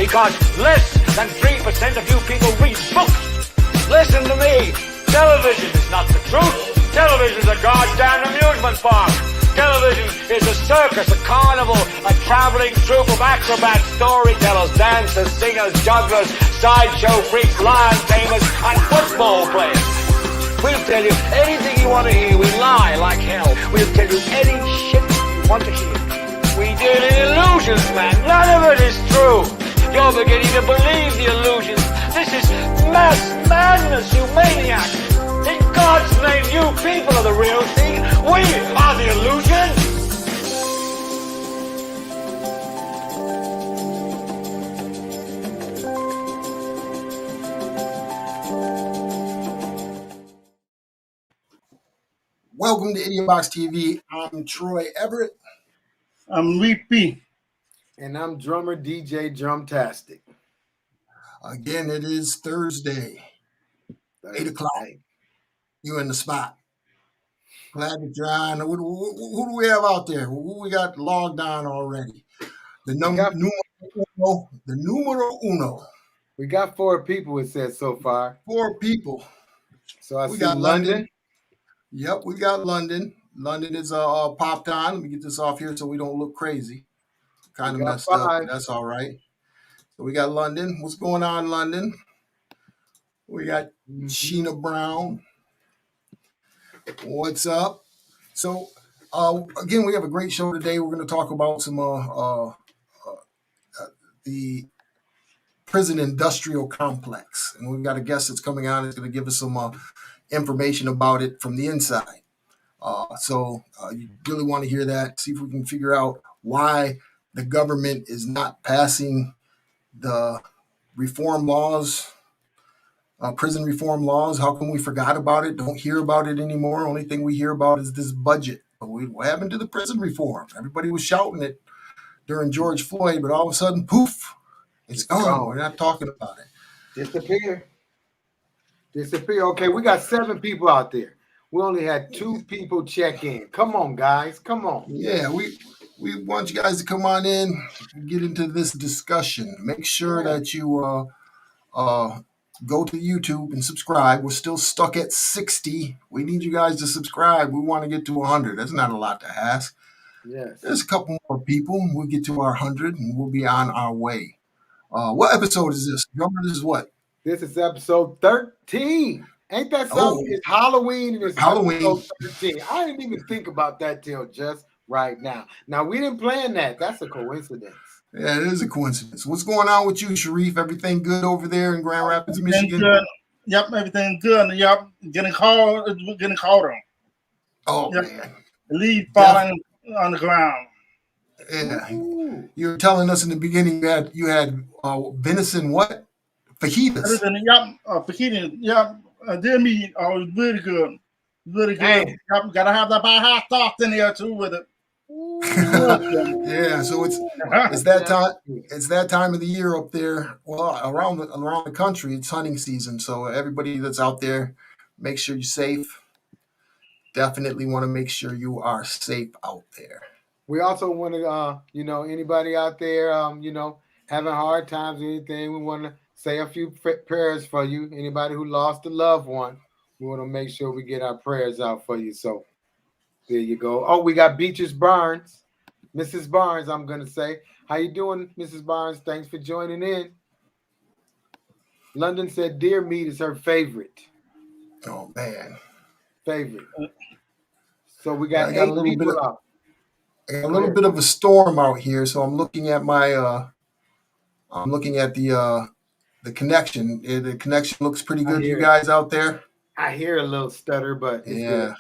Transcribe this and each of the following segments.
because less than 3% of you people read books. Listen to me. Television is not the truth. Television is a goddamn amusement park. Television is a circus, a carnival, a traveling troupe of acrobats, storytellers, dancers, singers, jugglers, sideshow freaks, lion tamers, and football players. We'll tell you anything you want to hear. We lie like hell. We'll tell you any shit you want to hear. We deal in illusions, man. None of it is true. You're beginning to believe the illusions. This is mass madness, you maniac. In God's name, you people are the real thing. We are the illusion. Welcome to Idiotbox TV. I'm Troy Everett. I'm Leapy. And I'm drummer DJ Drumtastic. Again, it is Thursday, 8 o'clock. You in the spot. Glad that you're on. Who do we have out there? Who we got logged on already? The numero uno. We got 4 people, it says so far. 4 people. So we got London. Yep, we got London. London is popped on. Let me get this off here so we don't look crazy. Kind of messed 5. Up, but that's all right. So we got London. What's going on, London? We got Sheena Brown. What's up? So, again, we have a great show today. We're going to talk about some the prison industrial complex. And we've got a guest that's coming on. That's going to give us some information about it from the inside. So you really want to hear that. See if we can figure out why the government is not passing the reform laws, prison reform laws. How come we forgot about it? Don't hear about it anymore. Only thing we hear about is this budget. What happened to the prison reform? Everybody was shouting it during George Floyd, but all of a sudden, poof, it's gone. We're not talking about it. Disappear. Okay, we got 7 people out there. We only had 2 people check in. Come on, guys. Come on. Yeah, we want you guys to come on in and get into this discussion. Make sure that you go to YouTube and subscribe. We're still stuck at 60. We need you guys to subscribe. We want to get to 100. That's not a lot to ask. Yes. There's a couple more people. We'll get to our 100 and we'll be on our way. What episode is this? Remember, this is what? This is episode 13. Ain't that something? It's Halloween and it's episode 13. I didn't even think about that till just right now. Now, we didn't plan that. That's a coincidence. Yeah, it is a coincidence. What's going on with you, Sharif? Everything good over there in Grand Rapids, Michigan? Good. Yep, everything good. Yep, getting called on. Oh, yep. Man. The lead falling on the ground. Yeah. Ooh. You were telling us in the beginning that you had venison what? Fajitas. Fajitas. Yep. Their meat was really good. Really good. Yep, gotta have that hot sauce in there too with it. Yeah, so it's that time. It's that time of the year up there. Well, around the country, it's hunting season. So everybody that's out there, make sure you're safe. Definitely want to make sure you are safe out there. We also want to, anybody out there, having hard times or anything, we want to say a few prayers for you. Anybody who lost a loved one, we want to make sure we get our prayers out for you. So there you go. Oh, we got Beatrice Barnes. Mrs. Barnes, I'm going to say. How you doing, Mrs. Barnes? Thanks for joining in. London said deer meat is her favorite. Oh, man. Favorite. So we got 8 people out. A little bit of a storm out here, so I'm looking at my the connection. The connection looks pretty good to you guys out there. I hear a little stutter, but it's good.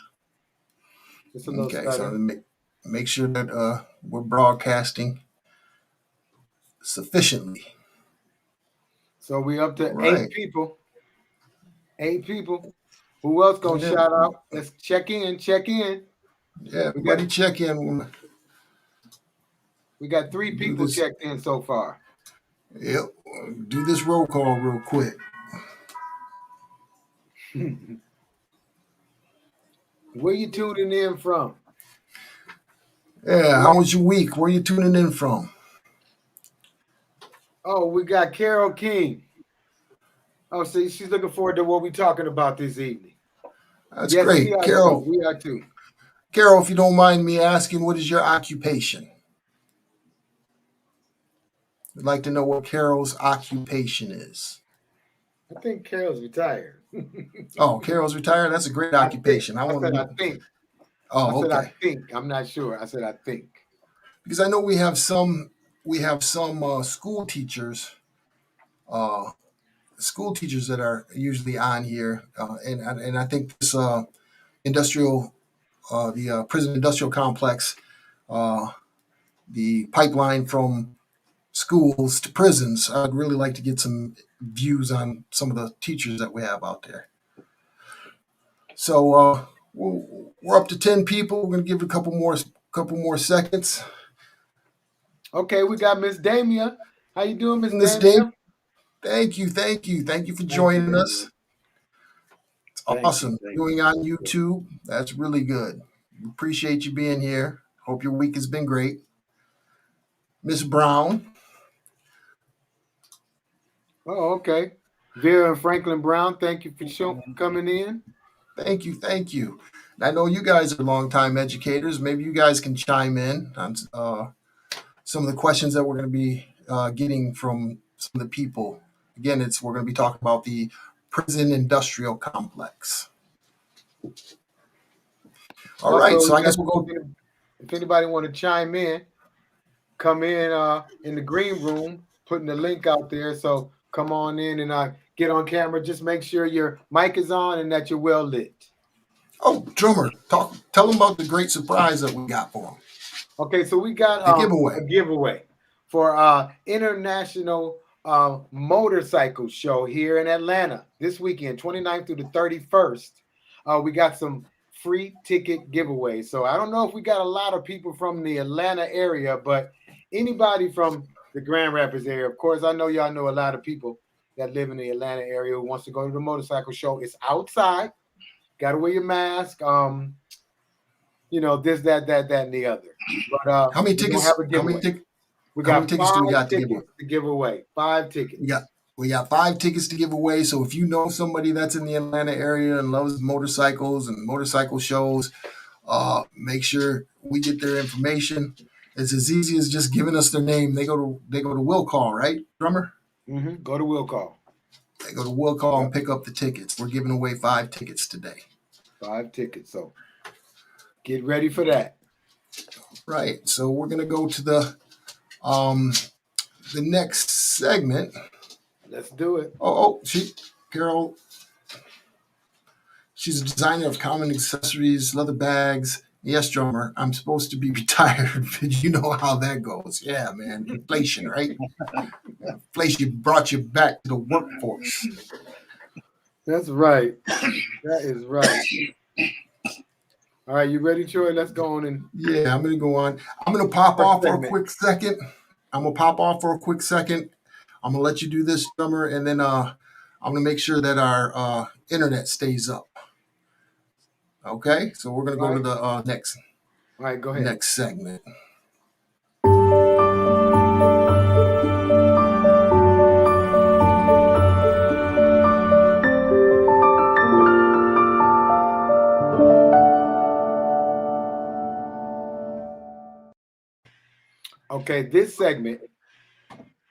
It's a little stutter. So make sure that we're broadcasting sufficiently. So we up to 8 people. 8 people. Who else gonna shout out? Let's check in. Yeah, everybody check in. We got 3 people checked in so far. Yep. Do this roll call real quick. Where you tuning in from? Yeah, how was your week? Where you tuning in from? Oh, we got Carol King. Oh, see, she's looking forward to what we're talking about this evening. That's Yes, we great. are Carol, too. We are too. Carol, if you don't mind me asking, what is your occupation? I'd like to know what Carol's occupation is. I think Carol's retired. Oh, Carol's retired. That's a great I occupation. I want to said I know. think. Oh, I said I okay. think. I'm not sure. I said I think. Because I know we have some school teachers that are usually on here, and I think this industrial the prison industrial complex, uh, the pipeline from schools to prisons. I'd really like to get some views on some of the teachers that we have out there. So we're up to 10 people. We're going to give it a couple more seconds. Okay, we got Miss Damia. How you doing, Miss Miss Damia? Dave, thank you for joining us. It's awesome viewing on YouTube. That's really good. Appreciate you being here. Hope your week has been great. Miss Brown. Oh, okay. Vera and Franklin Brown, thank you for coming in. Thank you, thank you. And I know you guys are longtime educators. Maybe you guys can chime in on some of the questions that we're going to be getting from some of the people. Again, we're going to be talking about the prison industrial complex. All right, so I guess we'll go. If anybody want to chime in, come in the green room, putting the link out there. So come on in and get on camera. Just make sure your mic is on and that you're well lit. Oh, drummer, tell them about the great surprise that we got for them. Okay, so we got a giveaway for International Motorcycle Show here in Atlanta this weekend, 29th through the 31st. We got some free ticket giveaways. So I don't know if we got a lot of people from the Atlanta area, but anybody from the Grand Rapids area, of course, I know y'all know a lot of people that live in the Atlanta area who wants to go to the motorcycle show. It's outside. Got to wear your mask. You know, this, that, and the other. But how many tickets? We got 5 tickets to give away. 5 tickets. We got 5 tickets to give away. So if you know somebody that's in the Atlanta area and loves motorcycles and motorcycle shows, make sure we get their information. It's as easy as just giving us their name. They go to Will Call, right, drummer? Mm-hmm. Go to Will Call. They go to Will Call and pick up the tickets. We're giving away 5 tickets today. 5 tickets. So get ready for that. Right. So we're gonna go to the next segment. Let's do it. Carol. She's a designer of common accessories, leather bags. Yes, drummer, I'm supposed to be retired, but you know how that goes. Yeah, man. Inflation, right? Inflation brought you back to the workforce. That's right. That is right. All right, you ready, Troy? Let's go on in. Yeah, I'm going to go on. I'm going to pop off for a quick second. I'm going to let you do this, drummer, and then I'm going to make sure that our internet stays up. Okay, so we're going to go to the next. All right, go ahead. Next segment. Okay, this segment,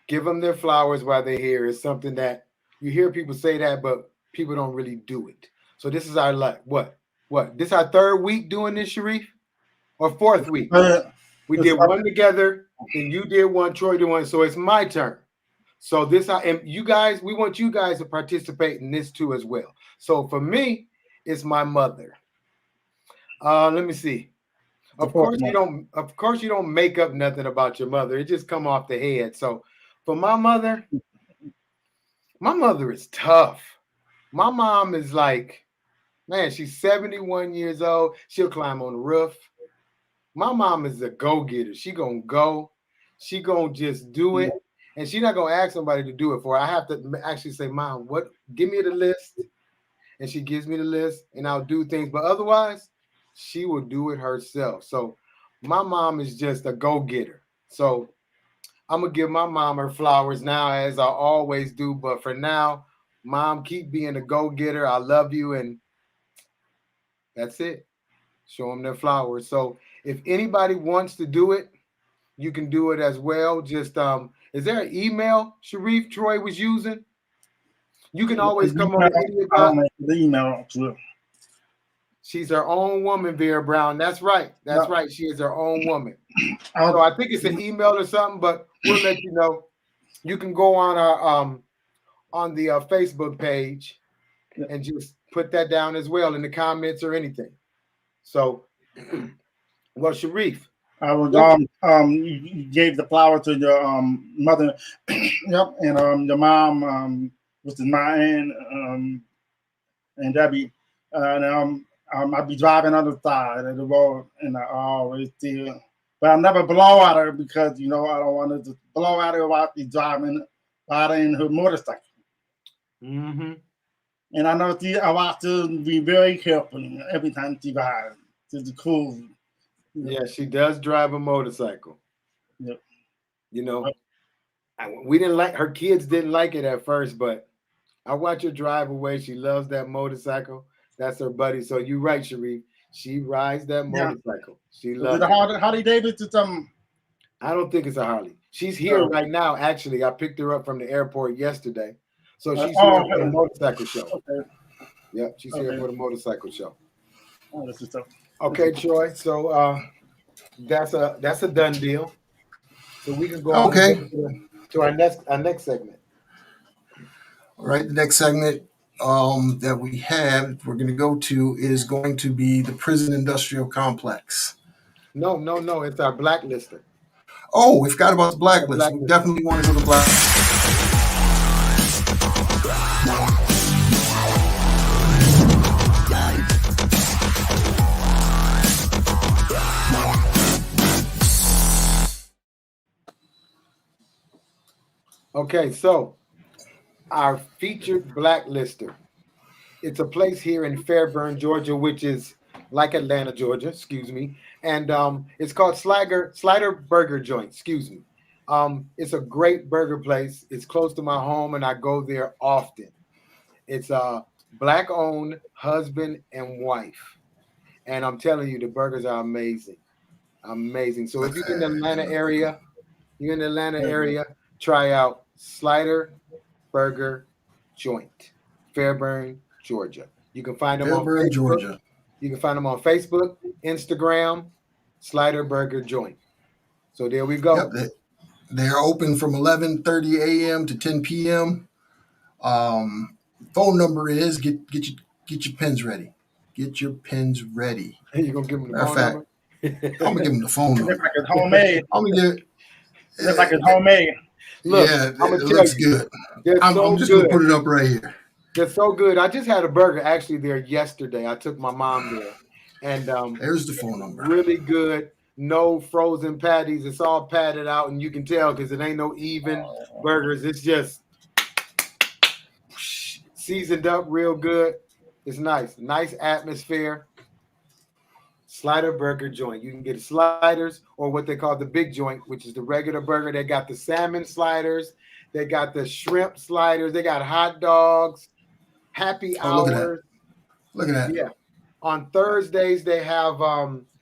give them their flowers while they're here, is something that you hear people say that, but people don't really do it. So this is our what? This our 3rd week doing this, Sharif? Or 4th week? We did one together, and you did one, Troy did one, so it's my turn. So and you guys, we want you guys to participate in this too as well. So for me, it's my mother. Let me see. Of course you don't make up nothing about your mother. It just come off the head. So for my mother is tough. My mom is like, man, she's 71 years old. She'll climb on the roof. My mom is a go-getter. She gonna go. She gonna just do it. And she's not gonna ask somebody to do it for her. I have to actually say, Mom, give me the list. And she gives me the list and I'll do things. But otherwise, she will do it herself. So my mom is just a go-getter. So I'm gonna give my mom her flowers now, as I always do. But for now, Mom, keep being a go-getter. I love you, and that's it. Show them their flowers. So if anybody wants to do it, you can do it as well. Just is there an email Sharif Troy was using? You can always come on the I don't know the email to it. She's her own woman, Vera Brown. That's right. That's right. She is her own woman. So I think it's an email or something, but we'll let you know. You can go on our on the Facebook page and just put that down as well in the comments or anything. So, well, Sharif, I was you gave the flower to your mother, yep, and your mom, which is my aunt, and Debbie, and I'd be driving on the side of the road, and I always still, but I never blow at her because I don't want to blow at her while she's driving in her motorcycle. Mm-hmm. And I know I want to be very careful every time she drives. She's cool. Yeah, she does drive a motorcycle. Yep. We didn't like her kids didn't like it at first, but I watch her drive away. She loves that motorcycle. That's her buddy. So you're right, Sharif. She rides that motorcycle. She loves it. Harley Davidson. I don't think it's a Harley. She's here right now. Actually, I picked her up from the airport yesterday. So she's here for the motorcycle show. Okay. Yep, she's here for the motorcycle show. Oh, that's just tough. Okay, Troy. So that's a done deal. So we can go on to our next segment. All right, the next segment that we're going to go to is going to be the prison industrial complex. No, it's our blacklister. Oh, we forgot about the blacklist. We definitely want to go to blacklist. Okay, so our featured blacklister. It's a place here in Fairburn, Georgia, which is like Atlanta, Georgia, excuse me. And it's called Slider Burger Joint, excuse me. It's a great burger place. It's close to my home, and I go there often. It's a Black-owned husband and wife. And I'm telling you, the burgers are amazing. Amazing. So if you're in the Atlanta area, try out Slider Burger Joint, Fairburn, Georgia. You can find them on Facebook. Georgia. You can find them on Facebook, Instagram, Slider Burger Joint. So there we go. Yep, they're open from 11:30 a.m. to 10 p.m. Phone number is get your pens ready. Get your pens ready. Hey, you gonna give them the phone number? I'm gonna give them the phone number. It's like it's homemade. I'm gonna give it. It's like it's homemade. Look, yeah, it looks good. I'm just gonna put it up right here. They're so good. I just had a burger actually there yesterday. I took my mom there, and there's the phone number. Really good. No frozen patties. It's all padded out, and you can tell because it ain't no even burgers. It's just seasoned up real good. It's nice atmosphere. Slider Burger Joint. You can get sliders or what they call the big joint, which is the regular burger. They got the salmon sliders. They got the shrimp sliders. They got hot dogs, happy hours. Look at that. Yeah. On Thursdays, they have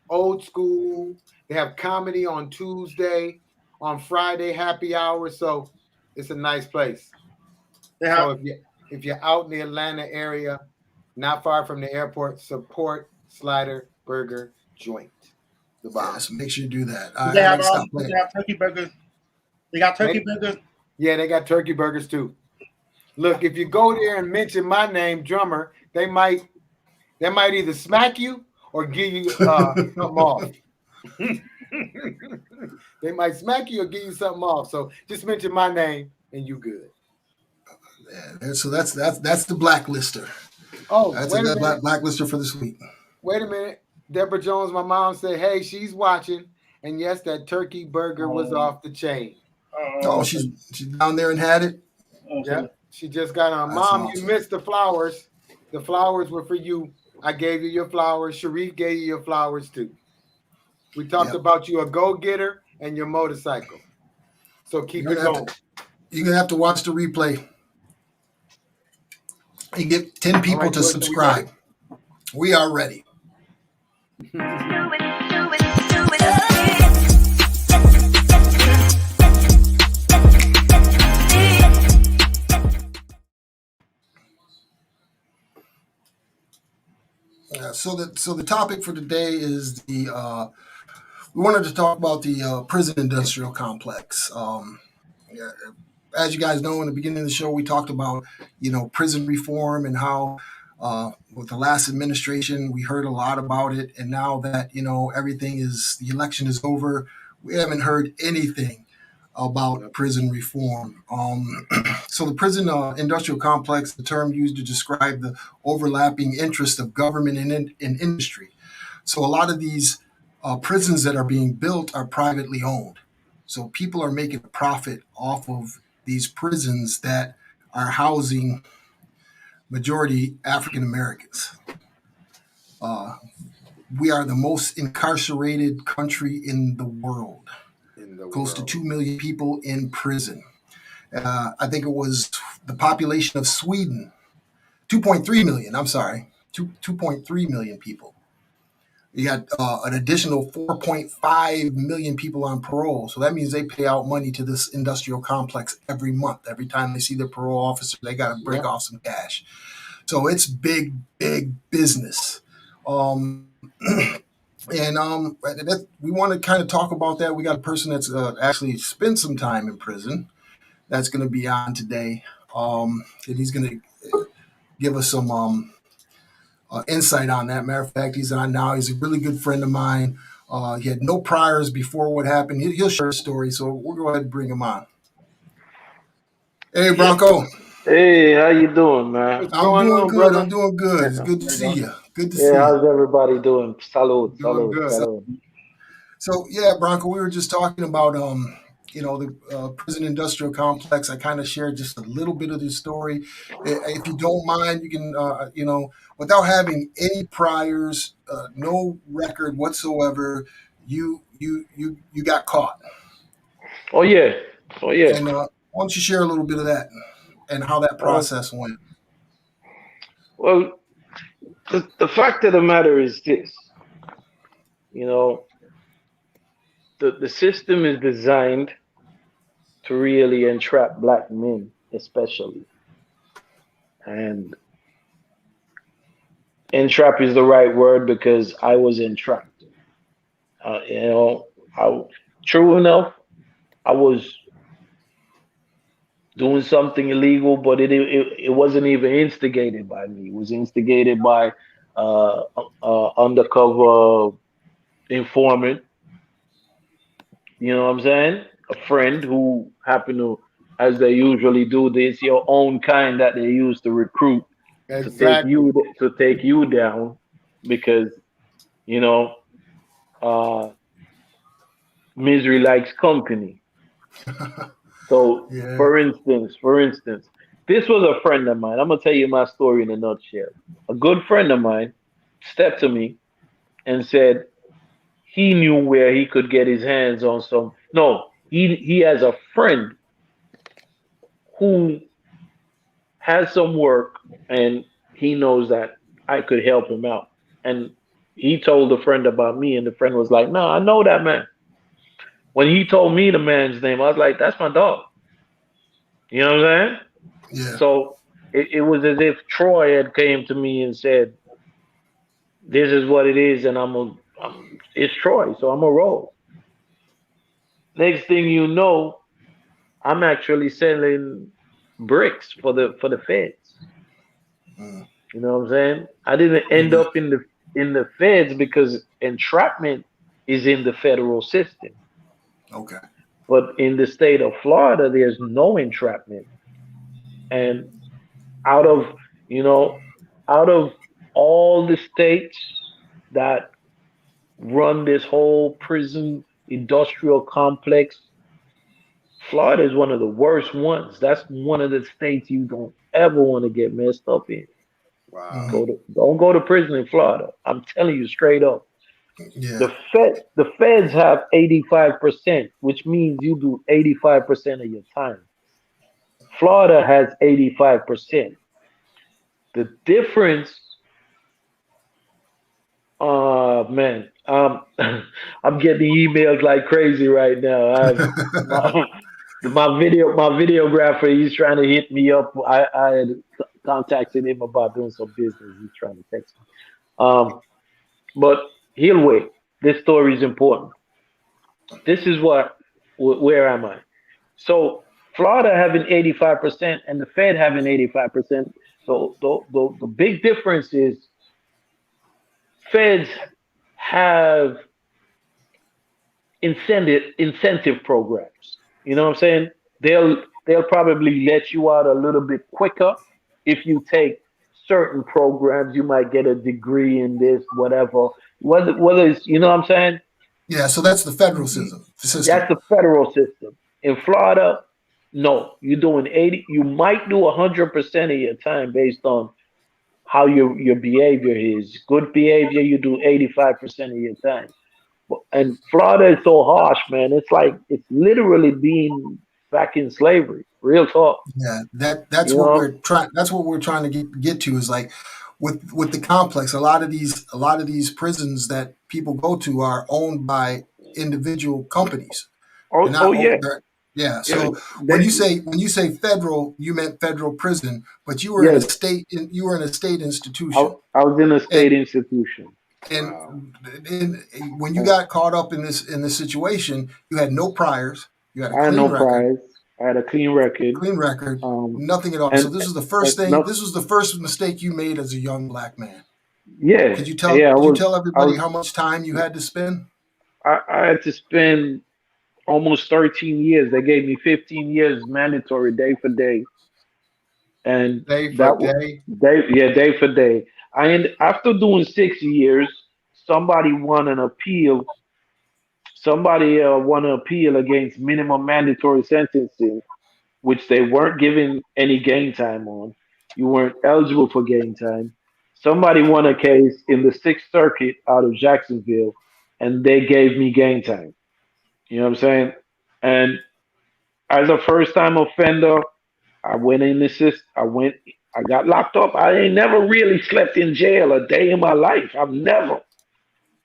old school. They have comedy on Tuesday. On Friday, happy hour. So it's a nice place. So if you're out in the Atlanta area, not far from the airport, support Slider Burger Joint. The bomb. Yeah, so make sure you do that. They have turkey burgers. They got turkey burgers. Yeah, they got turkey burgers too. Look, if you go there and mention my name, Drummer, they might either smack you or give you something off. They might smack you or give you something off. So just mention my name and you good. Yeah, so that's the blacklister. Oh, that's a blacklister for this week. Wait a minute. Deborah Jones, my mom said, hey, she's watching. And yes, that turkey burger was off the chain. Oh, she's down there and had it? Okay. Yeah, she just got on. Mom, awesome. You missed the flowers. The flowers were for you. I gave you your flowers. Sharif gave you your flowers too. We talked about you, a go-getter, and your motorcycle. So keep it going. You're gonna have to watch the replay. You get 10 people right, to George, subscribe. We are ready. So the topic for today is we wanted to talk about the prison industrial complex. Yeah, as you guys know, in the beginning of the show, we talked about prison reform and how with the last administration we heard a lot about it, and now that the election is over, we haven't heard anything about prison reform. So the prison industrial complex, the term used to describe the overlapping interests of government and industry. So a lot of these prisons that are being built are privately owned. So people are making a profit off of these prisons that are housing majority African Americans. We are the most incarcerated country in the world. Close to 2 million people in prison. I think it was the population of Sweden, 2.3 million. I'm sorry, 2.3 million people. You got an additional 4.5 million people on parole. So that means they pay out money to this industrial complex every month. Every time they see their parole officer, they got to break off some cash. So it's big, big business. And we want to kind of talk about that. We got a person that's actually spent some time in prison that's going to be on today. And he's going to give us some insight on that. Matter of fact, he's on now. He's a really good friend of mine. He had no priors before what happened. He'll share a story. So we'll go ahead and bring him on. Hey, Bronco. Hey, how you doing, man? What's I'm going doing on, good. brother? I'm doing good. It's good to see you. Good to see Yeah, you. how's everybody doing? Salud, Doing salud, good. salud. So yeah, Bronco, we were just talking about the prison industrial complex. I kind of shared just a little bit of the story. If you don't mind, you can without having any priors, no record whatsoever, you got caught. Oh yeah, oh yeah. And why don't you share a little bit of that and how that process went? Well, the fact of the matter is this. You know, the system is designed to really entrap black men, especially. And entrap is the right word because I was entrapped. You know, true enough, I was doing something illegal, but it wasn't even instigated by me. It was instigated by undercover informant. You know what I'm saying? A friend who happened to, as they usually do, this your own kind that they use to recruit Exactly. to take you down because you know uh, misery likes company. So, Yeah. for instance, this was a friend of mine. I'm gonna tell you my story in a nutshell. A good friend of mine stepped to me and said he knew where he could get his hands on some. No, he has a friend who has some work, and he knows that I could help him out. And he told a friend about me, and the friend was like, "No, I know that man." When he told me the man's name, I was like, "That's my dog." You know what I'm saying? Yeah. So it was as if Troy had came to me and said, "This is what it is," and it's Troy, so I'm a roll. Next thing you know, I'm actually selling bricks for the feds. Mm. You know what I'm saying? I didn't end Yeah. up in the feds because entrapment is in the federal system. Okay. But in the state of Florida, there's no entrapment. And out of, you know, out of all the states that run this whole prison industrial complex, Florida is one of the worst ones. That's one of the states you don't ever want to get messed up in. Wow. Mhm. Don't go to prison in Florida. I'm telling you straight up. Yeah. The feds have 85%, which means you do 85% of your time. Florida has 85%. The difference, man, I'm getting emails like crazy right now. My, my videographer, he's trying to hit me up. I had contacted him about doing some business. He's trying to text me. But he'll wait. This story is important. This is where am I? So Florida having 85% and the Fed having 85%. The big difference is Feds have incentive programs. You know what I'm saying? They'll probably let you out a little bit quicker if you take certain programs. You might get a degree in this, whatever. Whether it's, you know what I'm saying? Yeah. So that's the federal system. That's the federal system. In Florida, no, you're doing 80. You might do 100% of your time based on how your behavior is. Good behavior, you do 85% of your time. And Florida is so harsh, man. It's like it's literally being back in slavery. Real talk. Yeah, that's You what know? we're trying. That's what we're trying to get to is like with the complex. A lot of these prisons that people go to are owned by individual companies. They're Oh, not. yeah. Yeah. Yeah. So when They, you say federal, you meant federal prison, but you were in yeah. a state I, institution, I was in a state and institution. and, Wow. and when you And got caught up in this situation, you had no priors, you had a I had no clean record, prize. I had a clean record. clean record, Um, nothing at all. So and, this was the and first thing. no, This was the first mistake you made as a young black man. yeah, Could you tell? yeah. Could you tell everybody I how much time you had to spend? I had to spend almost 13 years. They gave me 15 years mandatory day for day, and Day for day. day for day. After doing 6 years, somebody won an appeal. Somebody won an appeal against minimum mandatory sentencing, which they weren't giving any game time on. You weren't eligible for game time. Somebody won a case in the Sixth Circuit out of Jacksonville, and they gave me game time. You know what I'm saying? And as a first time offender, I went in the system. I got locked up. I ain't never really slept in jail a day in my life. I've never.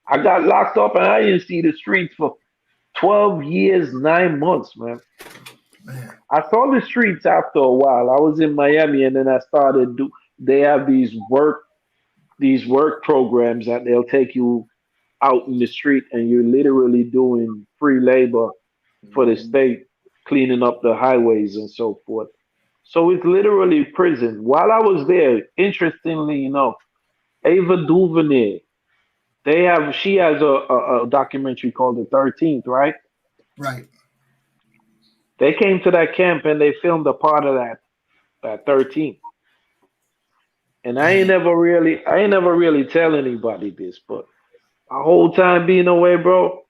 I got locked up and I didn't see the streets for 12 years, 9 months, man. Man, I saw the streets after a while. I was in Miami and then I started they have these work programs that they'll take you out in the street and you're literally doing free labor for the state, cleaning up the highways and so forth. So it's literally prison. While I was there, interestingly enough, Ava DuVernay, she has a documentary called The 13th, right? right. They came to that camp and they filmed a part of that 13th. And Man, I ain't never really tell anybody this, but my whole time being away, bro,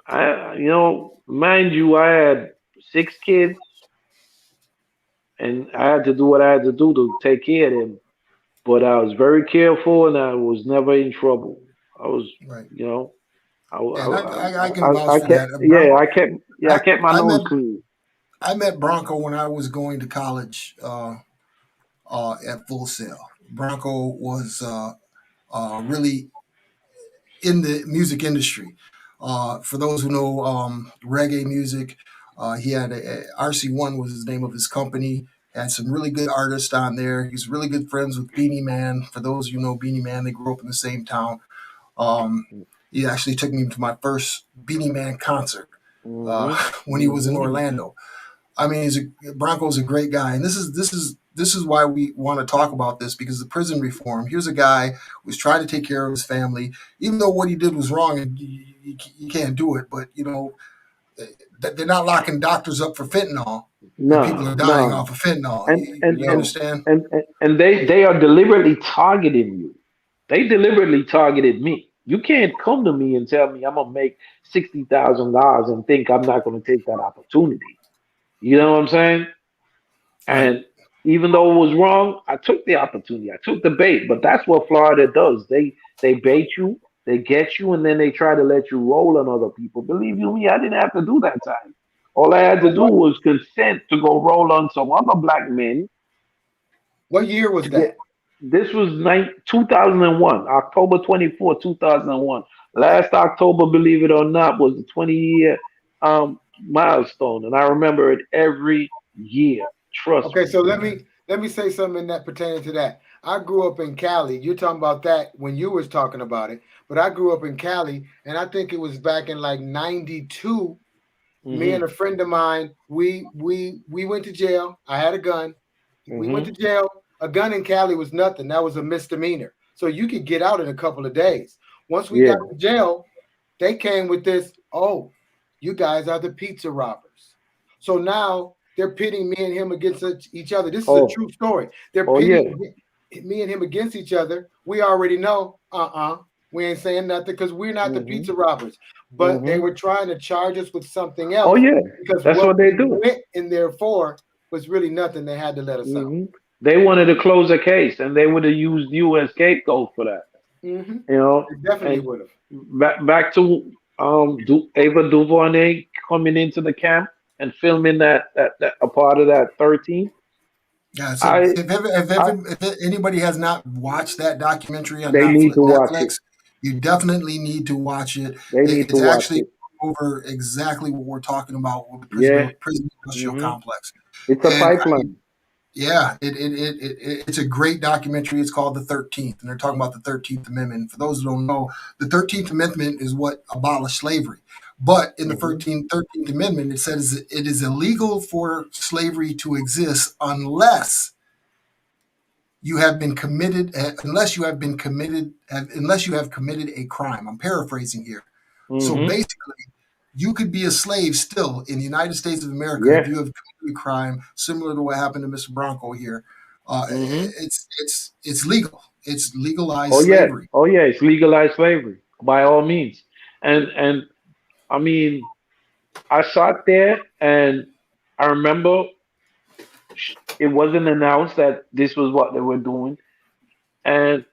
mind you, I had 6 kids and I had to do what I had to do to take care of them. But I was very careful and I was never in trouble. I was, right. you know, And I can vouch I for kept, that. yeah, I I, kept my I met nose clean. I met Bronco when I was going to college at Full Sail. Bronco was really in the music industry. For those who know reggae music, he had RC1 was the name of his company. Had some really good artists on there. He's really good friends with Beanie Man. For those you know Beanie Man, they grew up in the same town. Um, he actually took me to my first Beanie Man concert Hmm. when he was in Hmm. Orlando. I mean, Bronco's a great guy, and this is why we want to talk about this because the prison reform. Here's a guy who's trying to take care of his family, even though what he did was wrong, and you can't do it. But they're not locking doctors up for fentanyl, and people No, are dying no. off of fentanyl. And and You and understand? and they are deliberately targeting you. They deliberately targeted me. You can't come to me and tell me I'm gonna make $60,000 and think I'm not gonna take that opportunity. You know what I'm saying? Right. And even though it was wrong, I took the opportunity. I took the bait. But that's what Florida does. They bait you. They get you and then they try to let you roll on other people. Believe you me, I didn't have to do that time. All I had to do was consent to go roll on some other black men What year was to get. that? This was 2001, October 24, 2001. Last October, believe it or not, was the 20-year milestone, and I remember it every year. Trust Okay, me. so let me say something in that pertaining to that. I grew up in Cali. You're talking about that when you was talking about it, but I grew up in Cali, and I think it was back in like '92. Me and Hmm. a friend of mine, we went to jail. I had a gun. We went to Hmm. jail. A gun in Cali was nothing. That was a misdemeanor. So you could get out in a couple of days. Once we got Yeah. to jail, they came with this, oh, you guys are the pizza robbers. So now they're pitting me and him against each other. This is a Oh. true story. They're Oh yeah. pitting me and him against each other. We already know, we ain't saying nothing because we're not the Hmm. pizza robbers. But they Hmm. were trying to charge us with something Oh else yeah. because That's what what they we do. went in there for was really nothing. They had to let us out. Hmm. They wanted to close a case, and they would have used you as scapegoat for that. Mm-hmm. You know, They definitely and would have. back to Ava DuVernay coming into the camp and filming that a part of that 13. Yeah, so I I if anybody has not watched that documentary on They need to watch it. Netflix, you definitely need to watch it. They need to It's watch actually it. over exactly what we're talking about with the Yeah. prison industrial Hmm. complex. It's a And pipeline. yeah, it's a great documentary. It's called The 13th, and they're talking about the 13th Amendment. For those who don't know, the 13th Amendment is what abolished slavery. But in the Hmm. 13th Amendment, it says it is illegal for slavery to exist you have been committed, unless you have committed a crime. I'm paraphrasing here. So Hmm. basically, you could be a slave still in the United States of America if Yeah. you have committed a crime similar to what happened to Mr. Bronco here. Hmm. It's legal. It's legalized Oh yeah. slavery. Oh yeah. It's legalized slavery by all means. And I mean, I sat there and I remember it wasn't announced that this was what they were doing. And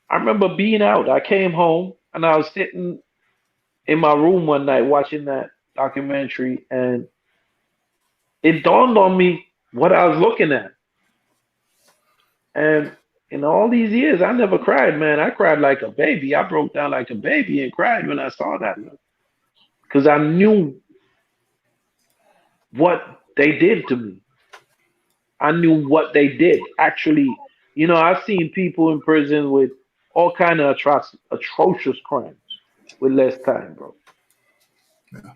I remember being out. I came home and I was sitting in my room one night watching that documentary, and it dawned on me what I was looking at. And in all these years, I never cried, man. I cried like a baby. I broke down like a baby and cried when I saw that, because I knew what they did to me. I knew what they did. Actually, I've seen people in prison with all kind of atrocious crimes with less time, bro.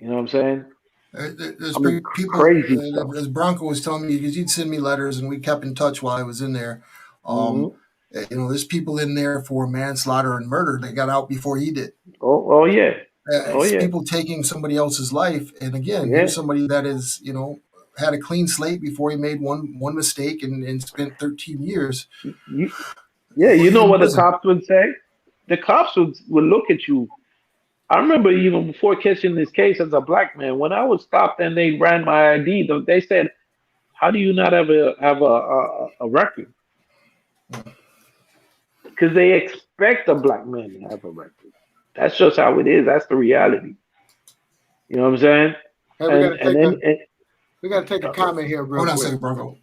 You know what I'm saying? There's I mean, people, crazy stuff. as Bronco was telling me, because he'd send me letters and we kept in touch while I was in there. Um, Hmm. there's people in there for manslaughter and murder. They got out before he did. Oh yeah. Oh It's yeah. people taking somebody else's life. And again, here's Yeah. somebody that is, had a clean slate before he made one mistake and spent 13 years You, yeah, you know in what the prison. cops would say? The cops would look at you. I remember even before catching this case as a black man, when I was stopped and they ran my ID, they said, "How do you not have a record?" Because they expect a black man to have a record. That's just how it is. That's the reality. You know what I'm saying? Hey, we And gotta and take a then and, we gotta take a uh, comment here real Hold on a quick. second, Bronco. all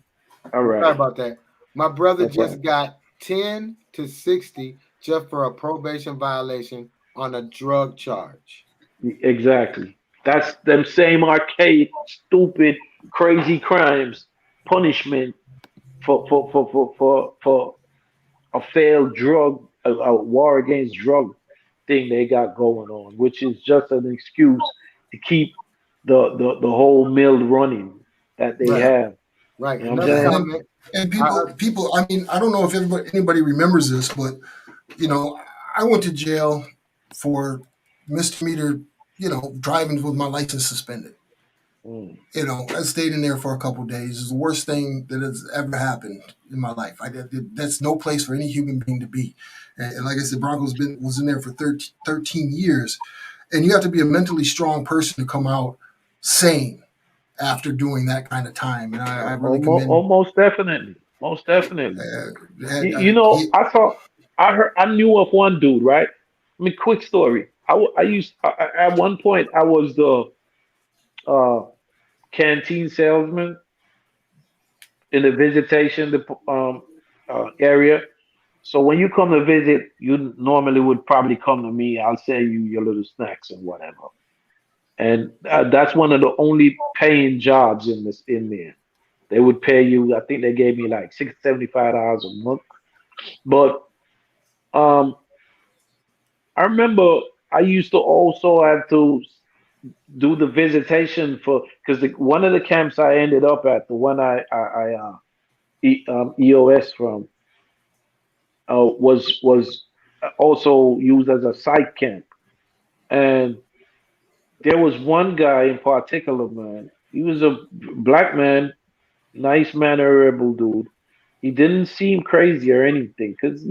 Sorry right, about that. My brother no just problem. got 10 to 60 just for a probation violation on a drug charge. Exactly. That's them same archaic, stupid, crazy crimes. Punishment for a failed a war against drug thing they got going on, which is just an excuse to keep the whole mill running that they Right. have. Right. You know what I'm Another saying? And, comment. and I, I, people, I mean, I don't know if anybody remembers this, but you know, I went to jail for misdemeanor, driving with my license suspended. Mm. I stayed in there for a couple of days. It's the worst thing that has ever happened in my life. That's no place for any human being to be. And like I said, was in there for 13 years, and you have to be a mentally strong person to come out sane after doing that kind of time. And I really commend. Almost definitely, most definitely. Uh, I he, knew of one dude, right? I mean, quick story. At one point I was the uh, canteen salesman in the visitation area. So when you come to visit, you normally would probably come to me. I'll sell you your little snacks and whatever. And that's one of the only paying jobs in there. They would pay you. I think they gave me like $675 a month. But um, I remember I used to also have to do the visitation for because one of the camps I ended up at, the one EOS from, was also used as a site camp, and there was one guy in particular, man. He was a black man, nice mannerable dude. He didn't seem crazy or anything, because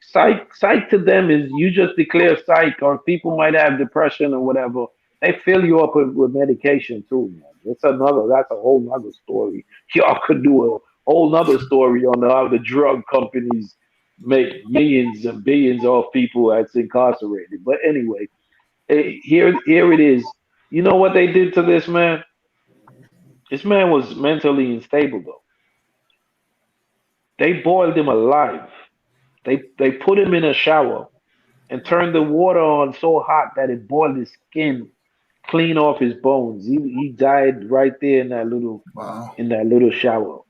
psych to them is you just declare psych, or people might have depression or whatever. They fill you up with medication too, man. That's a whole nother story. Y'all could do a whole nother story on how the drug companies make millions and billions off people that's incarcerated. But anyway, here it is. You know what they did to this man? This man was mentally unstable though. They boiled him alive. They put him in a shower and turned the water on so hot that it boiled his skin clean off his bones. He died right there Wow. in that little shower.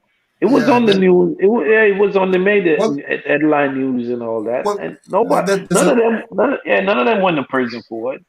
It was Yeah. on the news. It was on the made Well, headline news and all that. well, And nobody, there's a, none of them went to prison for it.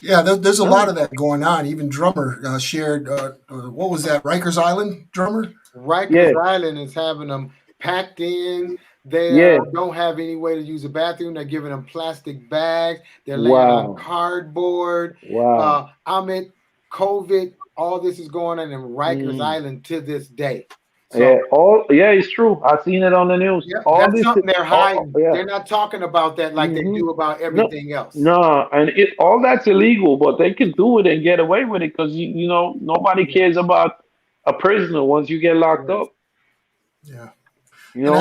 yeah, there's a None lot of of that going on. Even Drummer shared, what was that, Rikers Island, Drummer? Yeah, Rikers Island is having them packed in. They yeah. don't have any way to use a bathroom. They're giving them plastic bags. They're laying on Wow, cardboard. wow. I'm in COVID. All this is going on in Rikers Mm. Island to this day. Yeah, So it's true. I've seen it on the news. yeah, All that's this, something they're hiding. yeah. They're not talking about that like they Hmm. do about No, everything else. no, and all that's illegal, but they can do it and get away with it because nobody cares about a prisoner once you get locked Yes. up. Yeah. You And know,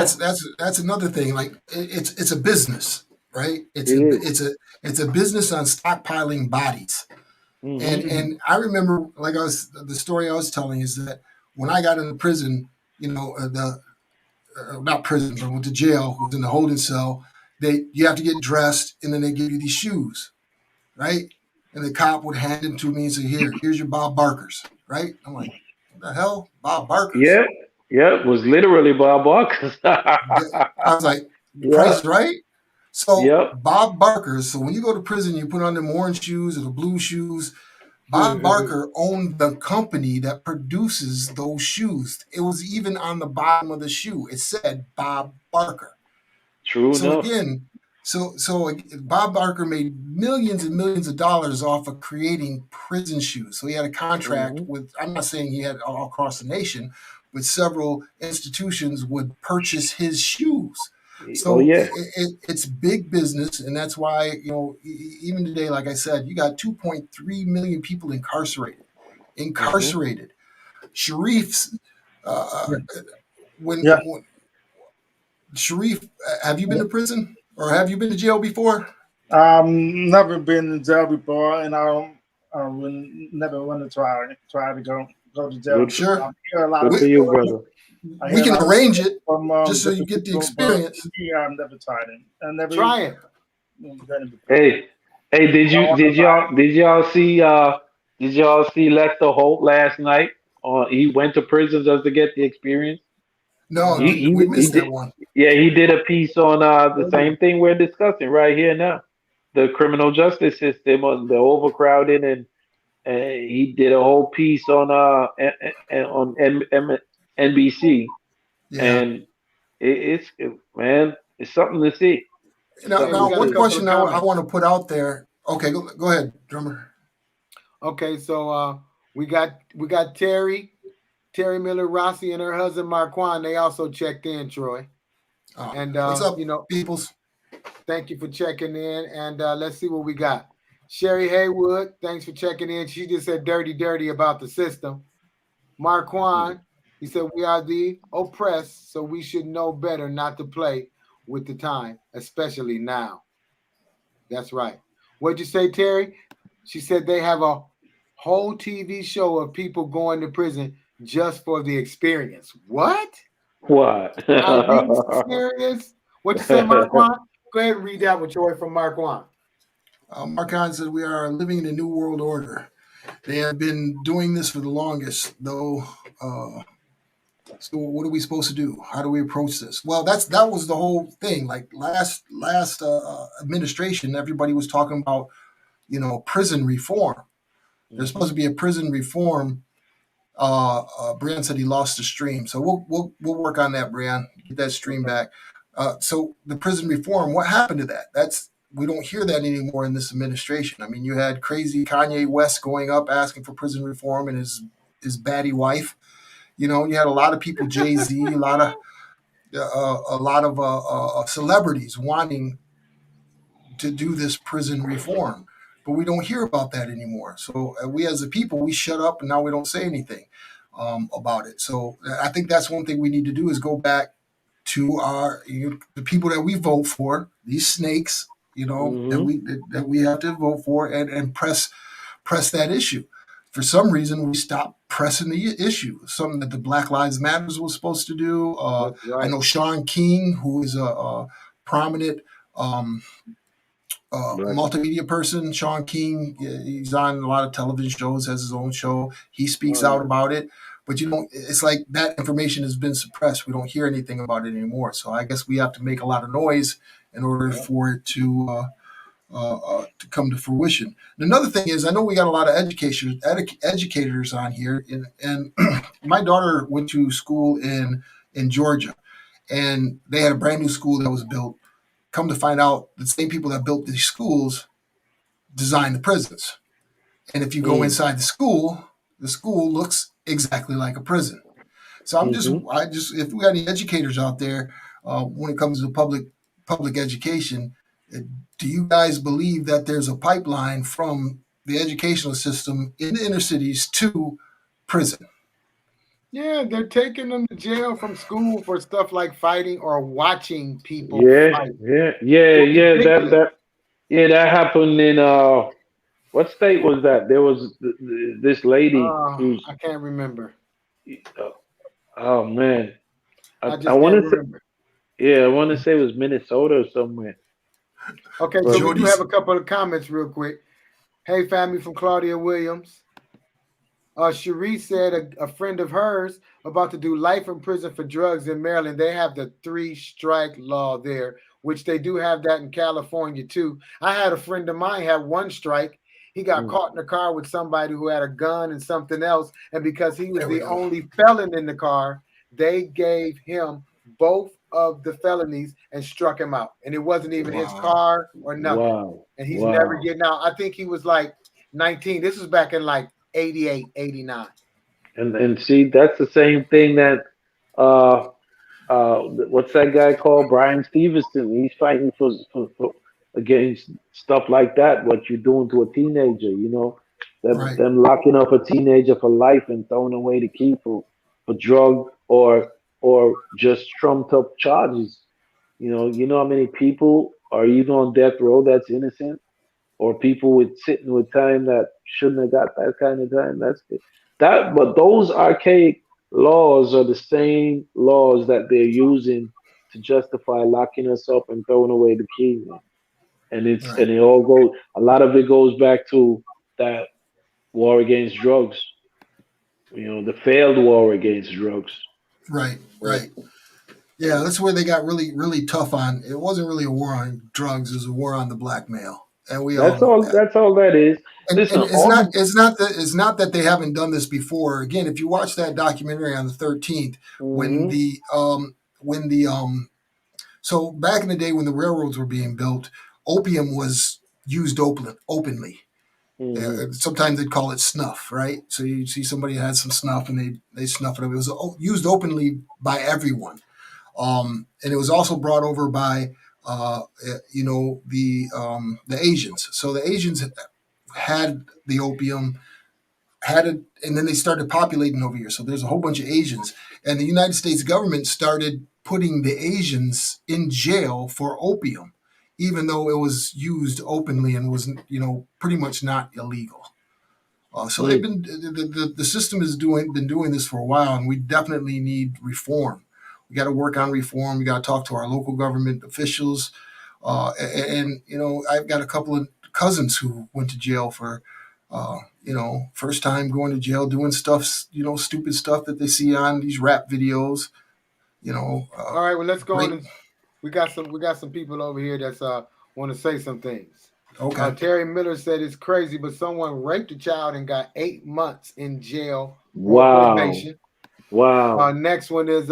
that's another thing. Like it's a business, right? it is. It's a business on stockpiling bodies. And Hmm. and I remember, like the story I was telling is that when I got into prison, the not prison, but went to jail, was in the holding cell. You have to get dressed, and then they give you these shoes, right? And the cop would hand them to me and say, here's your Bob Barkers, right? I'm like, what the hell, Bob Barkers? Yeah, yeah. It was literally Bob Barker. I was like, Yeah, Price is Right. So yep. Bob Barkers. So when you go to prison, you put on them orange shoes or the blue shoes. Bob Barker owned the company that produces those shoes. It was even on the bottom of the shoe. It said Bob Barker. True So enough. again, so Bob Barker made millions and millions of dollars off of creating prison shoes. So he had a contract Hmm. with, I'm not saying he had all across the nation, but several institutions would purchase his shoes. Oh So yeah. it's big business, and that's why even today, like I said, you got 2.3 million people incarcerated. Hmm. Incarcerated. Sharif's Yeah. Yeah. when Sharif, have you been to prison or have you been to jail before? Never been in jail before, and I will never want to try to go to jail. Good, Sure. I hear a lot good of We, for you, stories. brother. I we hear a can lot of arrange stories it from just so you different get the people, but experience. me, I've never tried it. I never Try it. done it before. Hey, hey, I want to try it. did y'all see Lester Holt last night? He went to prison just to get the experience. No, He No. he we he missed that did. one. Yeah, he did a piece on the Really? same thing we're discussing right here now, the criminal justice system, on the overcrowding, and he did a whole piece on NBC, Yeah. and man, it's something to see. Now, Hey, Something we to now got a one see. couple of question I comments. want to put out there. Okay, go ahead, drummer. Okay, so we got Terry Miller Rossi and her husband Marquand. They also checked in, Troy. And What's up, peoples? thank you for checking in. And let's see what we got. Sherry Haywood, thanks for checking in. She just said dirty about the system. Marquand, he said we are the oppressed, so we should know better not to play with the time, especially now. That's right. What'd you say, Terry? She said they have a whole TV show of people going to prison just for the experience. What? What? Are you serious? What you say, Marquand? Go ahead and read that with Joy from Marquand. Marcon said, "We are living in a new world order. They have been doing this for the longest, though. So what are we supposed to do? How do we approach this?" Well, that was the whole thing. Like last administration, everybody was talking about prison reform. There's supposed to be a prison reform. Brian said he lost the stream, so we'll work on that, Brian. Get that stream back. So the prison reform, what happened to that? We don't hear that anymore in this administration. I mean, you had crazy Kanye West going up asking for prison reform and his baddie wife. You had a lot of people, Jay-Z, a lot of celebrities wanting to do this prison reform, but we don't hear about that anymore. So we, as a people, we shut up and now we don't say anything about it. So I think that's one thing we need to do is go back to the people that we vote for, these snakes, that we have to vote for and press that issue. For some reason, we stopped pressing the issue. Something that the Black Lives Matters was supposed to do. Right. I know Sean King, who is a prominent multimedia person. Sean King, he's on a lot of television shows, has his own show. He speaks out about it. But it's like that information has been suppressed. We don't hear anything about it anymore. So I guess we have to make a lot of noise in order for it to come to fruition. And another thing is, I know we got a lot of educators on here, and my daughter went to school in Georgia, and they had a brand new school that was built. Come to find out, the same people that built these schools designed the prisons. And if you go inside the school looks exactly like a prison. So if we got any educators out there, when it comes to public education, do you guys believe that there's a pipeline from the educational system in the inner cities to prison? Yeah, they're taking them to jail from school for stuff like fighting or watching people fight. That happened in what state was that? There was this lady who's I can't remember. oh man, I just I can't want to say remember. I want to say it was Minnesota or somewhere. Okay, so we do have a couple of comments real quick. Hey, family, from Claudia Williams. Cherie said a friend of hers about to do life in prison for drugs in Maryland. They have the 3-strike law there, which they do have that in California too. I had a friend of mine have 1 strike. He got caught in a car with somebody who had a gun and something else. And because he was the only felon in the car, they gave him both of the felonies and struck him out. And it wasn't even his car or nothing. Wow. And he's never getting out. I think he was like 19. This was back in like 88, 89. And see, that's the same thing that what's that guy called? Brian Stevenson. He's fighting for against stuff like that. What you're doing to a teenager, them locking up a teenager for life and throwing away the key for drug or just trumped up charges. You know how many people are even on death row that's innocent, or people sitting with time that shouldn't have got that kind of time. But those archaic laws are the same laws that they're using to justify locking us up and throwing away the key. And it all goes. A lot of it goes back to that war against drugs. The failed war against drugs. Right. Yeah, that's where they got really, really tough on. It wasn't really a war on drugs; it was a war on the blackmail, and that's all that is. And, Listen, and it's not that they haven't done this before. Again, if you watch that documentary on the 13th, so back in the day when the railroads were being built, opium was used openly. Sometimes they'd call it snuff, right? So you see somebody had some snuff and they snuff it up. It was used openly by everyone. And it was also brought over by, the Asians. So the Asians had the opium, had it, and then they started populating over here. So there's a whole bunch of Asians. And the United States government started putting the Asians in jail for opium. even though it was used openly and was, pretty much not illegal. So they've been the system has been doing this for a while, and we definitely need reform. We got to work on reform. We got to talk to our local government officials, and I've got a couple of cousins who went to jail for, first time going to jail, doing stuff, stupid stuff that they see on these rap videos. All right, well, let's go great. on. We got some people over here that's want to say some things. Okay. Terry Miller said it's crazy, but someone raped a child and got 8 months in jail. Wow. Probation. Wow. Next one is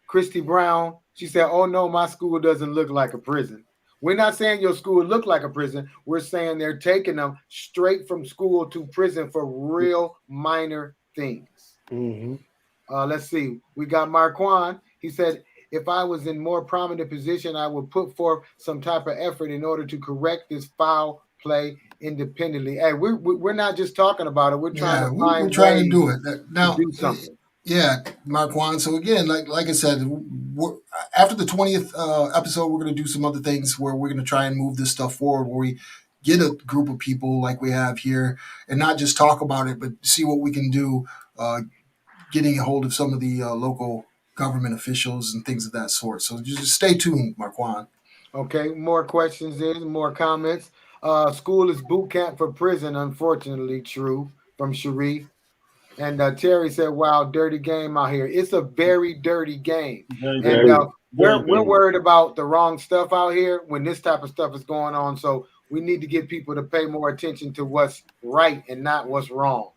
Christy Brown. She said, "Oh no, my school doesn't look like a prison." We're not saying your school look like a prison. We're saying they're taking them straight from school to prison for real minor things. Mm-hmm. Let's see. We got Marquand. He said, "If I was in more prominent position, I would put forth some type of effort in order to correct this foul play independently." Hey, we're not just talking about it. We're trying to find we're trying to do ways it now. to do something. Yeah, Marquand. So again, like I said, after the 20th episode, we're going to do some other things where we're going to try and move this stuff forward, where we get a group of people like we have here and not just talk about it, but see what we can do, getting a hold of some of the local government officials and things of that sort. So just stay tuned, Marquand. Okay, more questions in, more comments. School is boot camp for prison, unfortunately true, from Sharif. And Terry said, "Wow, dirty game out here." It's a very dirty game. And we're worried about the wrong stuff out here when this type of stuff is going on. So we need to get people to pay more attention to what's right and not what's wrong.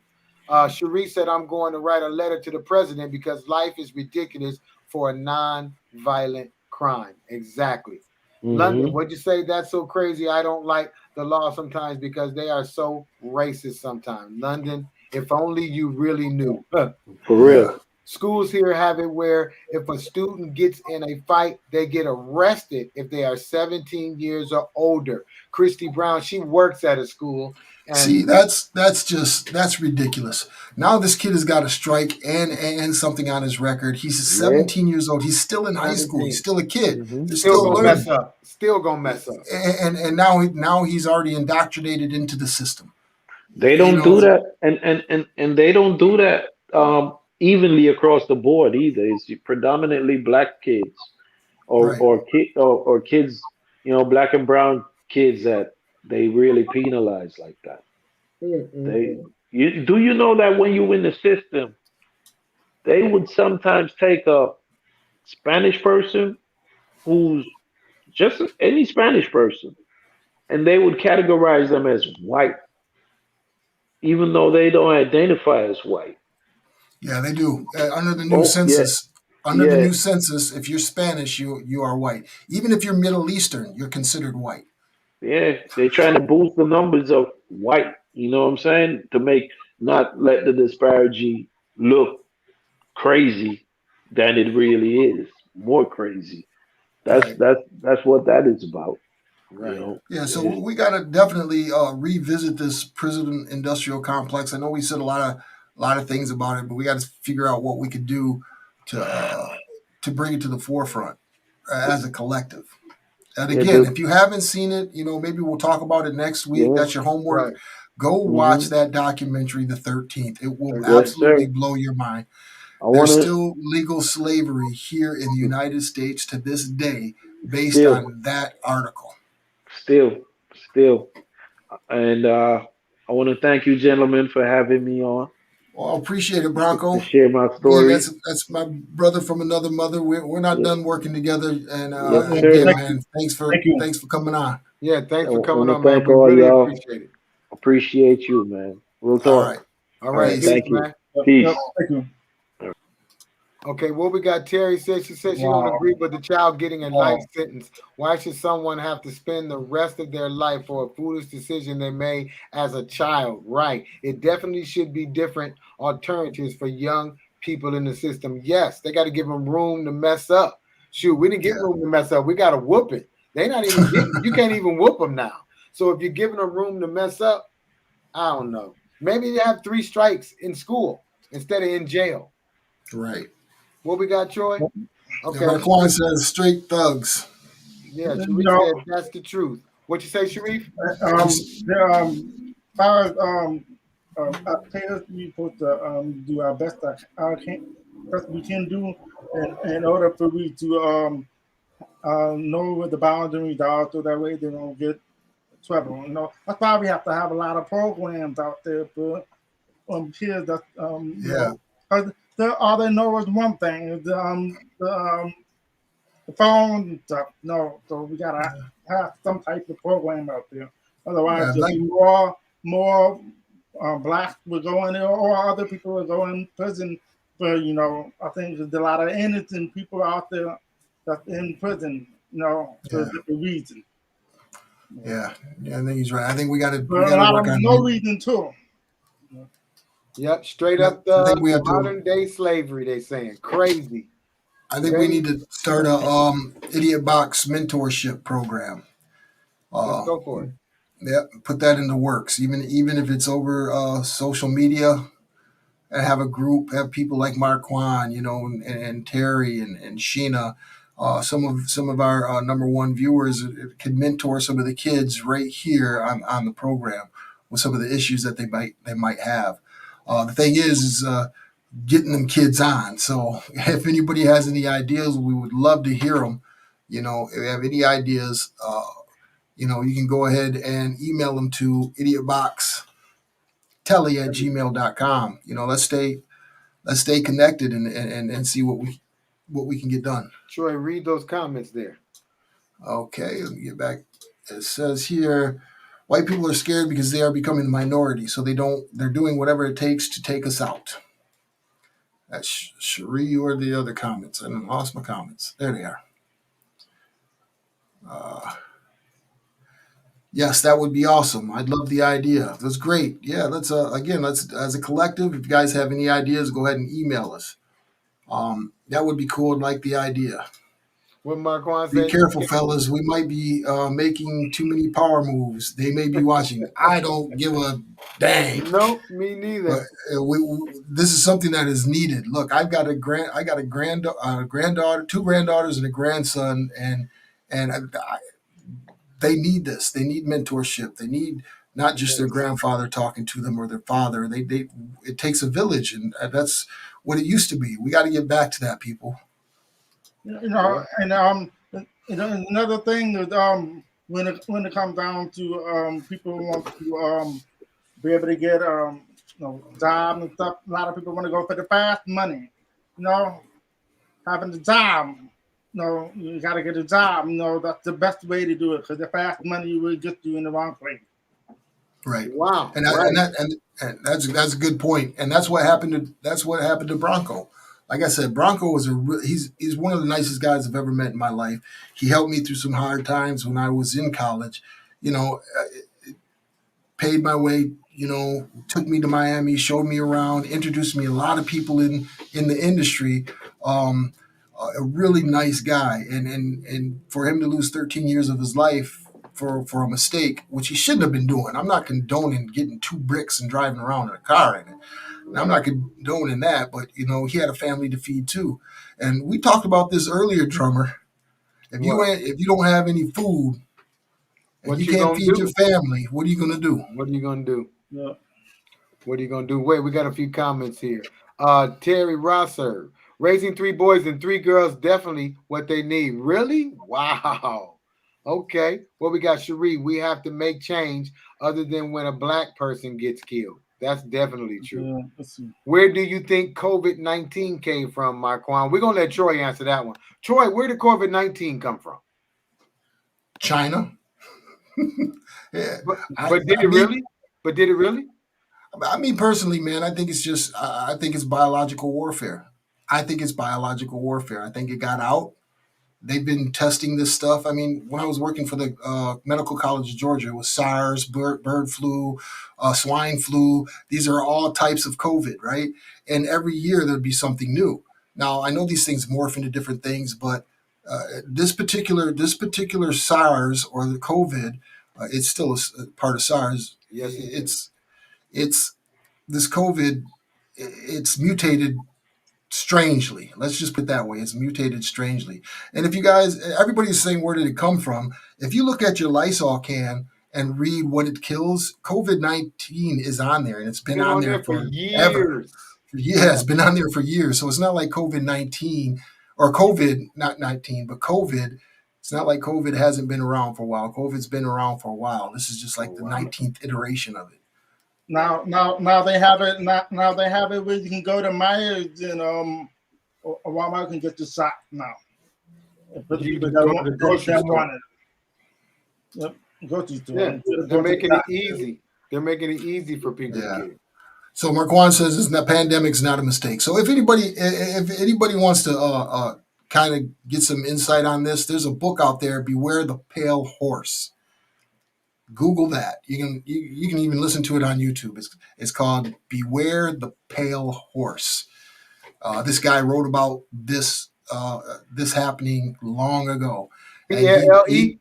Sharif said, "I'm going to write a letter to the president because life is ridiculous for a non-violent crime." Exactly. Mm-hmm. London, what'd you say? That's so crazy. I don't like the law sometimes because they are so racist sometimes. London, if only you really knew. For real. Schools here have it where if a student gets in a fight, they get arrested if they are 17 years or older. Christy Brown, she works at a school. And see, that's ridiculous. Now this kid has got a strike and something on his record. He's 17 years old. He's still in high school. He's still a kid. Mm-hmm. They're still gonna learning. mess up. Still gonna mess up. And now he's already indoctrinated into the system. They don't do that, and they don't do that evenly across the board either. It's predominantly black kids, or kids, black and brown kids that they really penalize like that. Mm-hmm. Do you know that when you in the system, they would sometimes take a Spanish person who's just any Spanish person, and they would categorize them as white, even though they don't identify as white. Yeah, they do. Under the new census, the new census, if you're Spanish, you are white. Even if you're Middle Eastern, you're considered white. Yeah, they're trying to boost the numbers of white. You know what I'm saying? To not let the disparity look crazy than it really is. More crazy. That's what that is about. Right. Yeah, so we got to definitely revisit this prison industrial complex. I know we said a lot of things about it, but we got to figure out what we could do to bring it to the forefront as a collective. And again, if you haven't seen it, maybe we'll talk about it next week. Yeah. That's your homework. Right. Go watch that documentary, The 13th. It will absolutely blow your mind. There's still legal slavery here in the United States to this day based on that article. Still. And I want to thank you, gentlemen, for having me on. Well, I appreciate it, Bronco. To share my story. Again, that's my brother from another mother. We're not done working together. And man, thanks for coming on. Yeah, thanks for coming on, man. We really appreciate it. Appreciate you, man. We'll talk. All right. Thank you. Man. Peace. Thank you. Okay, what we got, Terry said, she don't agree with the child getting a life sentence. Why should someone have to spend the rest of their life for a foolish decision they made as a child? Right. It definitely should be different alternatives for young people in the system. Yes, they got to give them room to mess up. Shoot, we didn't give room to mess up. We got to whoop it. They not even you can't even whoop them now. So if you're giving them room to mess up, I don't know. Maybe they have 3 strikes in school instead of in jail. Right. What we got, Troy? Okay. Marquand says straight thugs. Yeah, You Sharif know, said that's the truth. What you say, Sharif? there, far as players, we supposed to do our best best we can do in order for we to know what the boundaries are, so that way they don't get trouble. You know, that's why we have to have a lot of programs out there for kids that you Yeah, know, 'cause all they know is one thing, the phone and stuff. No, so we gotta have some type of program out there. Otherwise, yeah, there'll like be more blacks will go in there, or other people will go in prison for, you know. I think there's a lot of innocent people out there that's in prison, you know, for yeah, different reasons. yeah, yeah. I think he's right. I think we got to For a lot work of on. no reason too. Yep, straight Yeah, up I think we the have to. modern day slavery. They saying crazy, I think we need crazy. to start a idiot box mentorship program. Let's Uh, go for it. yeah, put that into works. Even if it's over social media, and have a group, have people like Marquand, and Terry and Sheena. Some of our number one viewers can mentor some of the kids right here on the program with some of the issues that they might have. The thing is getting them kids on. So if anybody has any ideas, we would love to hear them. If you have any ideas, you can go ahead and email them to idiotboxtelly@gmail.com. Let's stay connected and see what we can get done. Troy, read those comments there. Okay, let me get back. It says here, white people are scared because they are becoming the minority, so they're doing whatever it takes to take us out. That's Cherie or the other comments. I lost my comments. There they are. Uh, yes, that would be awesome. I'd love the idea. That's great. Yeah, let's as a collective. If you guys have any ideas, go ahead and email us. That would be cool. I'd like the idea. What Marquand Be say? careful, fellas. We might be making too many power moves. They may be watching. I don't give a dang. Nope, me But neither. this is something that is needed. Look, I got a granddaughter, two granddaughters, and a grandson, and they need this. They need mentorship. They need not just their Yes. grandfather talking to them or their father. It takes a village, and that's what it used to be. We got to get back to that, people. You know, Yeah. and another thing is when it comes down to people who want to be able to get jobs and stuff. A lot of people want to go for the fast money. You know, having the job. No, you got to get a job. That's the best way to do it, because the fast money will get you in the wrong place. Right. Wow. And Right. and that's a good point. And that's what happened to Bronco. Like I said, Bronco he's one of the nicest guys I've ever met in my life. He helped me through some hard times when I was in college. You know, paid my way. Took me to Miami, showed me around, introduced me a lot of people in the industry. Um, a really nice guy, and for him to lose 13 years of his life for a mistake, which he shouldn't have been doing. I'm not condoning getting two bricks and driving around in a car in it. And I'm not condoning that, but he had a family to feed too. And we talked about this earlier, drummer. What? If you don't have any food and What you you can't gonna feed your do? family, what are you gonna do? What are you gonna do? Yeah. What are you gonna do? Wait, we got a few comments here. Terry Rosser, raising three boys and three girls, definitely what they need. Really? Wow. Okay. Well, we got Cherie. We have to make change other than when a black person gets killed. That's definitely true. Yeah, let's see. Where do you think COVID-19 came from, Marquand? We're gonna let Troy answer that one. Troy, where did COVID-19 come from? China. Yeah, But, I, but did I it mean, really? But did it really? I mean, personally, man, I think it's just, I think it's biological warfare. I think it's biological warfare. I think it got out. They've been testing this stuff. I mean, when I was working for the Medical College of Georgia, it was SARS, bird flu, swine flu. These are all types of COVID, right? And every year there'd be something new. Now, I know these things morph into different things, but this particular SARS or the COVID, it's still a part of SARS. Yes, it is. It's this COVID, it's mutated strangely. Let's just put it that way. It's mutated strangely. And if you guys, everybody's saying, where did it come from? If you look at your Lysol can and read what it kills, COVID-19 is on there, and it's been on there for forever. years. Yeah, it's been on there for years. So it's not like COVID-19 or COVID, not 19, but COVID. It's not like COVID hasn't been around for a while. COVID's been around for a while. This is just like the 19th iteration of it. Now they have it. Now they have it where you can go to Myers and or Walmart can get the shot now. For the people that want it. Yep, grocery store. Yeah, they're making it easy. They're making it easy for people to get it. So Marquand says the pandemic's not a mistake. So if anybody wants to kind of get some insight on this, there's a book out there, Beware the Pale Horse. Google that. You can even listen to it on YouTube. It's called Beware the Pale Horse. This guy wrote about this happening long ago. PLE?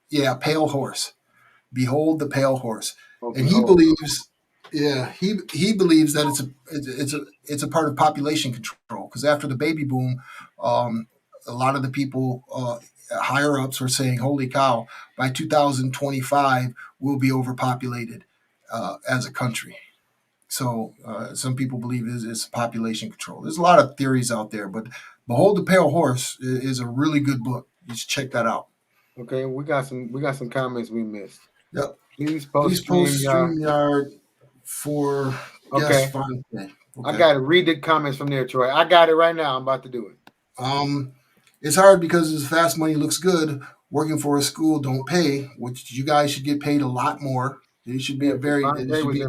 Yeah, Pale Horse. Behold the Pale Horse. Okay. And he believes, he believes that it's a part of population control, because after the baby boom, a lot of the people higher ups were saying, "Holy cow! By 2025, we'll be overpopulated as a country." So some people believe it's population control. There's a lot of theories out there, but "Behold the Pale Horse" is a really good book. You should check that out. Okay, we got some comments we missed. Yep. Please post StreamYard for guest fun. Okay. I got to read the comments from there, Troy. I got it right now. I'm about to do it. It's hard because this fast money looks good. Working for a school don't pay, which you guys should get paid a lot more. It should be a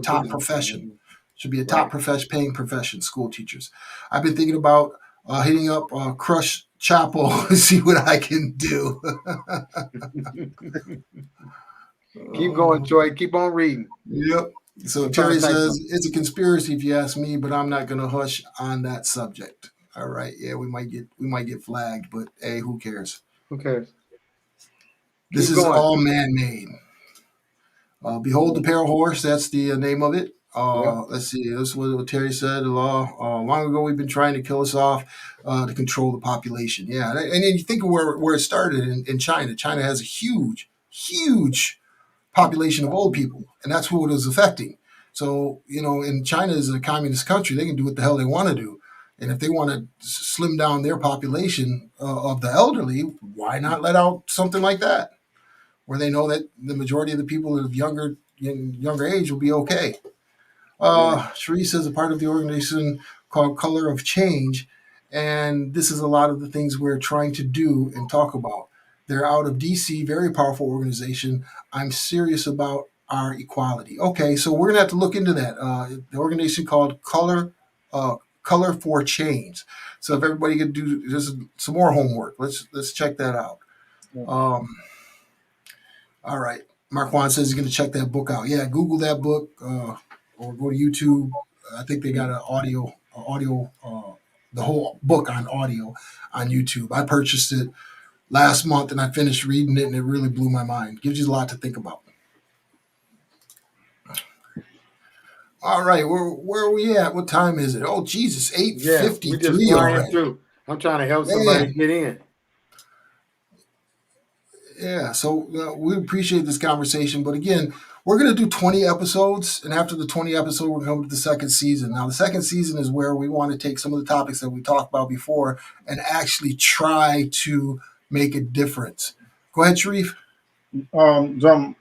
top profession. Should be a top profession, paying profession. School teachers. I've been thinking about hitting up Crush Chapel and see what I can do. Keep going, Troy. Keep on reading. Yep. So Terry says it's a conspiracy if you ask me, but I'm not going to hush on that subject. All right. Yeah, we might get flagged, but hey, who cares? Who cares? This is all man-made. Behold the Pale Horse. That's the name of it. Let's see. This is what Terry said. Long ago, we've been trying to kill us off to control the population. Yeah, and then you think of where it started in China. China has a huge population of old people, and that's who it was affecting. So, and China is a communist country. They can do what the hell they want to do. And if they want to slim down their population of the elderly, why not let out something like that, where they know that the majority of the people of younger age will be okay. Cherie says a part of the organization called Color of Change, and this is a lot of the things we're trying to do and talk about. They're out of DC, very powerful organization. I'm serious about our equality. Okay, so we're gonna have to look into that. The organization called Color for Change. So if everybody could do just some more homework, let's check that out. All right, Marquand says he's gonna check that book out. Yeah, Google that book or go to YouTube. I think they got an audio, the whole book on audio on YouTube. I purchased it last month and I finished reading it, and it really blew my mind. Gives you a lot to think about. All right, where are we at? What time is it? Oh, Jesus, 8:53 already. I'm trying to help somebody get in. Yeah, so we appreciate this conversation. But again, we're going to do 20 episodes, and after the 20 episode, we're going to the second season. Now, the second season is where we want to take some of the topics that we talked about before and actually try to make a difference. Go ahead, Sharif. Turn the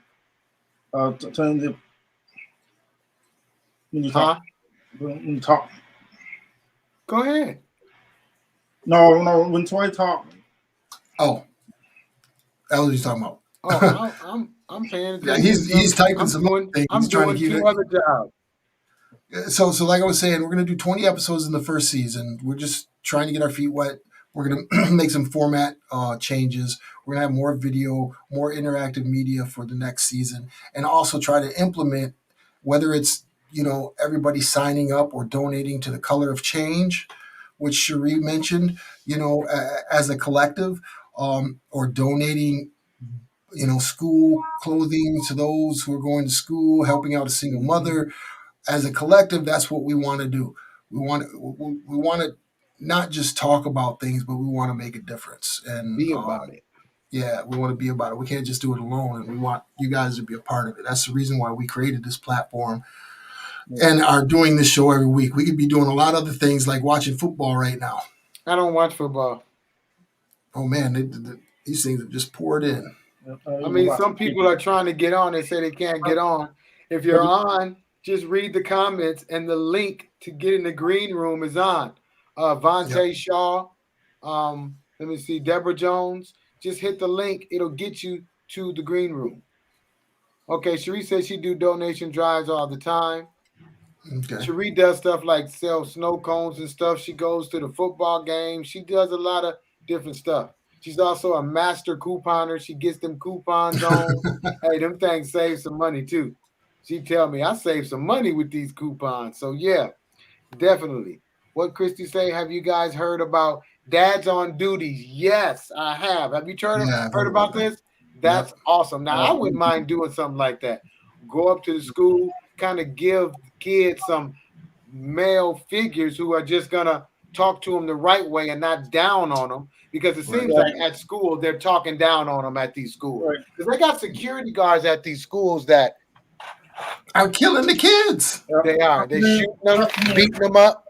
when you talk. When you talk. Go ahead. No. When Troy talk. Oh, that was what he's talking about. Oh, I'm paying attention. Yeah, he's typing some things. I'm trying to keep other jobs. So like I was saying, we're going to do 20 episodes in the first season. We're just trying to get our feet wet. We're going to make some format changes. We're going to have more video, more interactive media for the next season, and also try to implement, whether it's everybody signing up or donating to the Color of Change, which Cherie mentioned, as a collective, or donating, school clothing to those who are going to school, helping out a single mother. As a collective, that's what we want to do. We want to not just talk about things, but we want to make a difference. And Be about it. yeah, we want to be about it. We can't just do it alone, and we want you guys to be a part of it. That's the reason why we created this platform and are doing this show every week. We could be doing a lot of other things like watching football right now. I don't watch football. Oh man, these things have just poured in. I mean, some people are trying to get on. They say they can't get on. If you're on, just read the comments, and the link to get in the green room is on. Vontae Shaw, let me see, Deborah Jones. Just hit the link. It'll get you to the green room. Okay, Cherie says she do donation drives all the time. Okay. Cherie does stuff like sell snow cones and stuff. She goes to the football game. She does a lot of different stuff. She's also a master couponer. She gets them coupons on. Hey, them things save some money too. She tell me I save some money with these coupons. So yeah, definitely. What Christy say? Have you guys heard about Dads on Duties? Yes, I have. Have you heard about this? That's awesome. Now I wouldn't mind doing something like that. Go up to the school, kind of give kids some male figures who are just gonna talk to them the right way and not down on them, because it seems like at school they're talking down on them at these schools. Because they got security guards at these schools that are killing the kids. They are. They're shooting them, beating them up.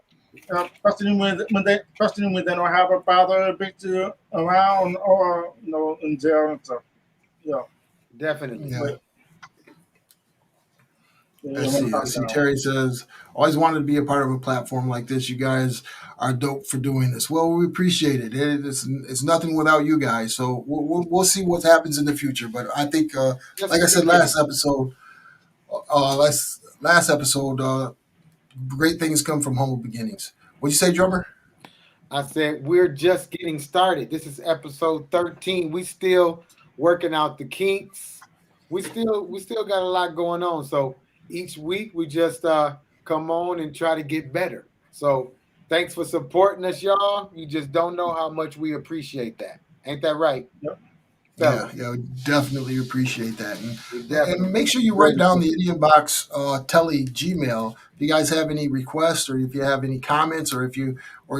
Especially when they don't have a father picture around or in jail and stuff. Yeah, definitely. Yeah. I see Terry says, always wanted to be a part of a platform like this. You guys are dope for doing this. Well, we appreciate it. It's nothing without you guys. So we'll see what happens in the future. But I think, like I said last episode, great things come from humble beginnings. What'd you say, drummer? I said we're just getting started. This is episode 13. We still working out the kinks. We still got a lot going on. So each week we just come on and try to get better. So thanks for supporting us, y'all. You just don't know how much we appreciate that. Ain't that right? Yep. Yeah, we definitely appreciate that. And make sure you write down the Idiotbox Tele Gmail. If you guys have any requests, or if you have any comments, or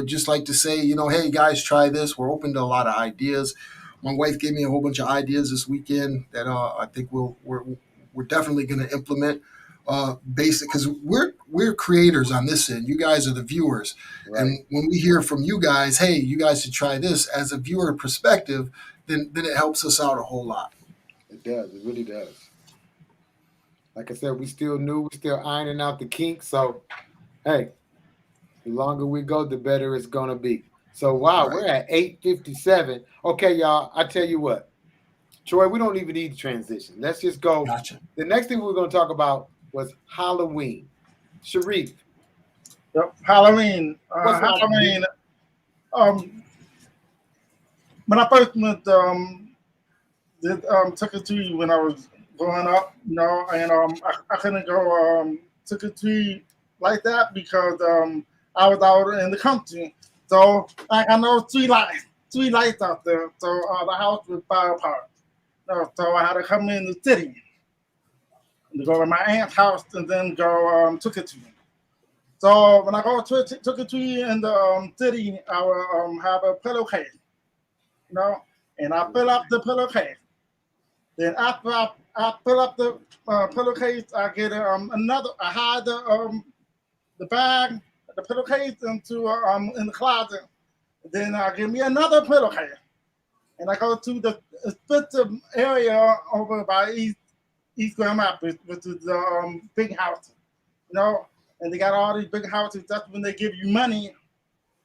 just like to say, hey guys, try this. We're open to a lot of ideas. My wife gave me a whole bunch of ideas this weekend that I think we're definitely going to implement. Basic, because we're creators on this end. You guys are the viewers, and when we hear from you guys, hey, you guys should try this as a viewer perspective, then it helps us out a whole lot. It does. It really does. Like I said, we still new. We're still ironing out the kinks. So, hey, the longer we go, the better it's gonna be. So, wow, we're at 8:57. Okay, y'all. I tell you what, Troy, we don't even need the transition. Let's just go. Gotcha. The next thing we're gonna talk about was Halloween. Sharif. Yep, Halloween. Halloween. When I first went trick or treat when I was growing up, and I couldn't go trick or treat like that because I was out in the country. So I got no three lights out there. So the house was fire apart. So I had to come in the city to go to my aunt's house and then go trick or treat. So when I go trick or treat in the city, I will have a pillowcase, and I fill up the pillowcase. Then after I fill up the pillowcase, I get another. I hide the bag, the pillowcase into in the closet. Then I give me another pillowcase, and I go to the expensive area over by East Grand Rapids, which is the big house, and they got all these big houses. That's when they give you money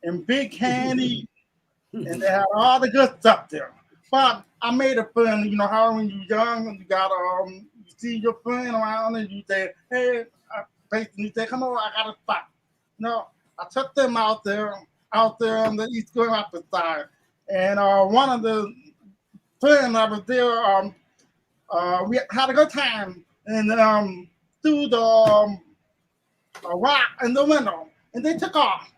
and big candy, and they have all the good stuff there. But I made a friend, how when you're young and you got you see your friend around and you say, hey, you say, come on, I got a spot. I took them out there on the East Grand Rapids side, and one of the friends that was there, we had a good time and threw the rock in the window, and they took off.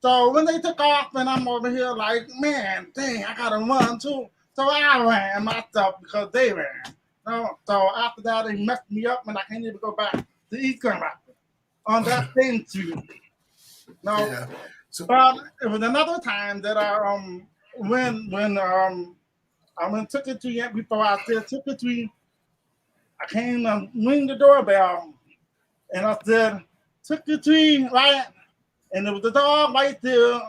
So when they took off, and I'm over here like, man, dang, I gotta run too. So I ran myself because they ran. So after that, they messed me up, and I can't even go back to East Grand Rapids on that same street. Yeah. But it was another time that I when I went took it to before I said took it to I came and ring the doorbell and I said took it to right, and there was a dog right there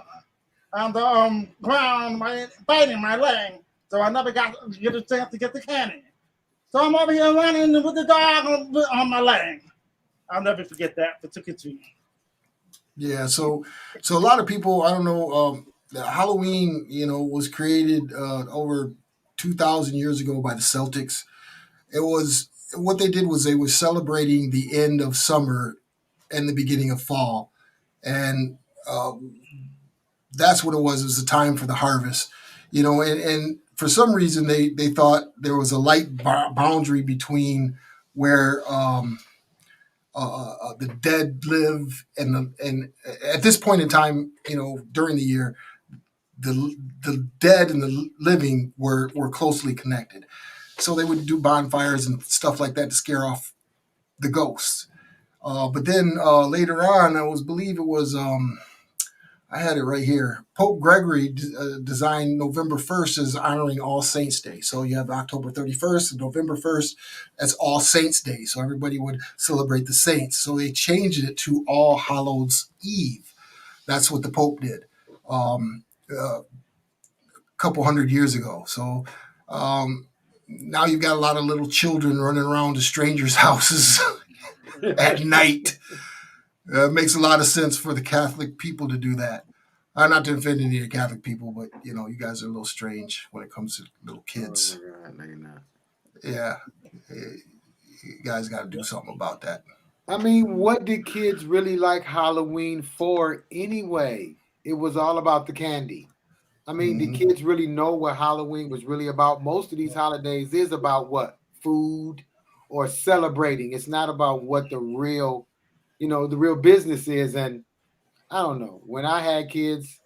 on the ground right, biting my leg, so I never got to get a chance to get the candy. So I'm over here running with the dog on my leg. I'll never forget that for took it to. Yeah, so a lot of people, I don't know, Halloween, was created over 2,000 years ago by the Celtics. It was what they did was they were celebrating the end of summer and the beginning of fall, and that's what it was. It was the time for the harvest, and for some reason they thought there was a light boundary between where the dead live, and at this point in time, during the year, the dead and the living were closely connected. So they would do bonfires and stuff like that to scare off the ghosts. But then later on, believe it was I had it right here. Pope Gregory designed November 1st as honoring All Saints Day. So you have October 31st and November 1st as All Saints Day. So everybody would celebrate the saints. So they changed it to All Hallows Eve. That's what the Pope did a couple hundred years ago. So now you've got a lot of little children running around to strangers' houses at night. It makes a lot of sense for the Catholic people to do that. Not to offend any of the Catholic people, but you guys are a little strange when it comes to little kids. Oh my God, no, you're not. Yeah, you guys got to do something about that. I mean, what did kids really like Halloween for anyway? It was all about the candy. I mean, did kids really know what Halloween was really about? Most of these holidays is about what? Food or celebrating. It's not about what the real business is. And I don't know. When I had kids,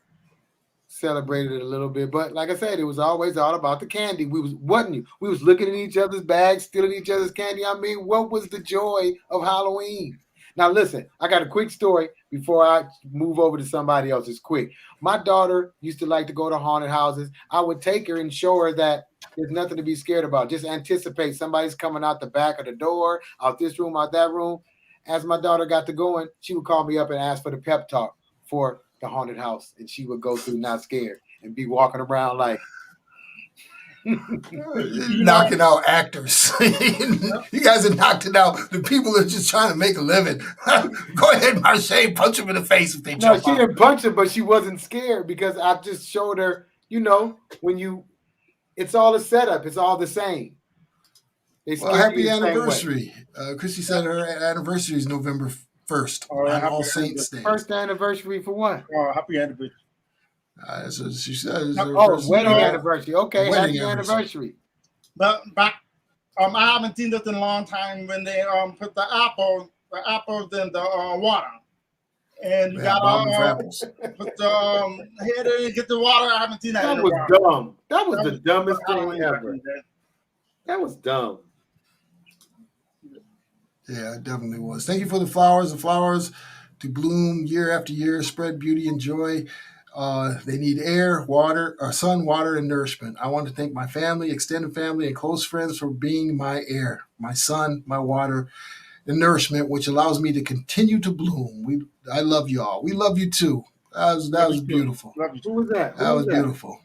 celebrated it a little bit, but like I said, it was always all about the candy. We was looking at each other's bags, stealing each other's candy. I mean, what was the joy of Halloween? Now listen, I got a quick story before I move over to somebody else's. Quick. My daughter used to like to go to haunted houses. I would take her and show her that there's nothing to be scared about. Just anticipate somebody's coming out the back of the door, out this room, out that room. As my daughter got to going, she would call me up and ask for the pep talk for the haunted house, and she would go through not scared and be walking around like knocking out actors. You guys are knocking out the people that are just trying to make a living. Go ahead, Marche, punch them in the face if they jump out. No, she didn't punch him, but she wasn't scared because I just showed her, it's all a setup. It's all the same. Well, happy anniversary. Chrissy said her anniversary is November 1st on All Saints Day. First anniversary for what? Happy anniversary. That's what she says. Wedding anniversary. Okay, happy anniversary. But back, I haven't seen this in a long time when they put the apples in the water, and you got put the head in and get the water. I haven't seen that. That was dumb. That was the dumbest thing ever. That was dumb. Yeah, it definitely was. Thank you for the flowers. The flowers to bloom year after year, spread beauty and joy. They need air, water, sun, water, and nourishment. I want to thank my family, extended family, and close friends for being my air, my sun, my water, and nourishment, which allows me to continue to bloom. I love you all. We love you too. That was beautiful. Who was that? That was beautiful.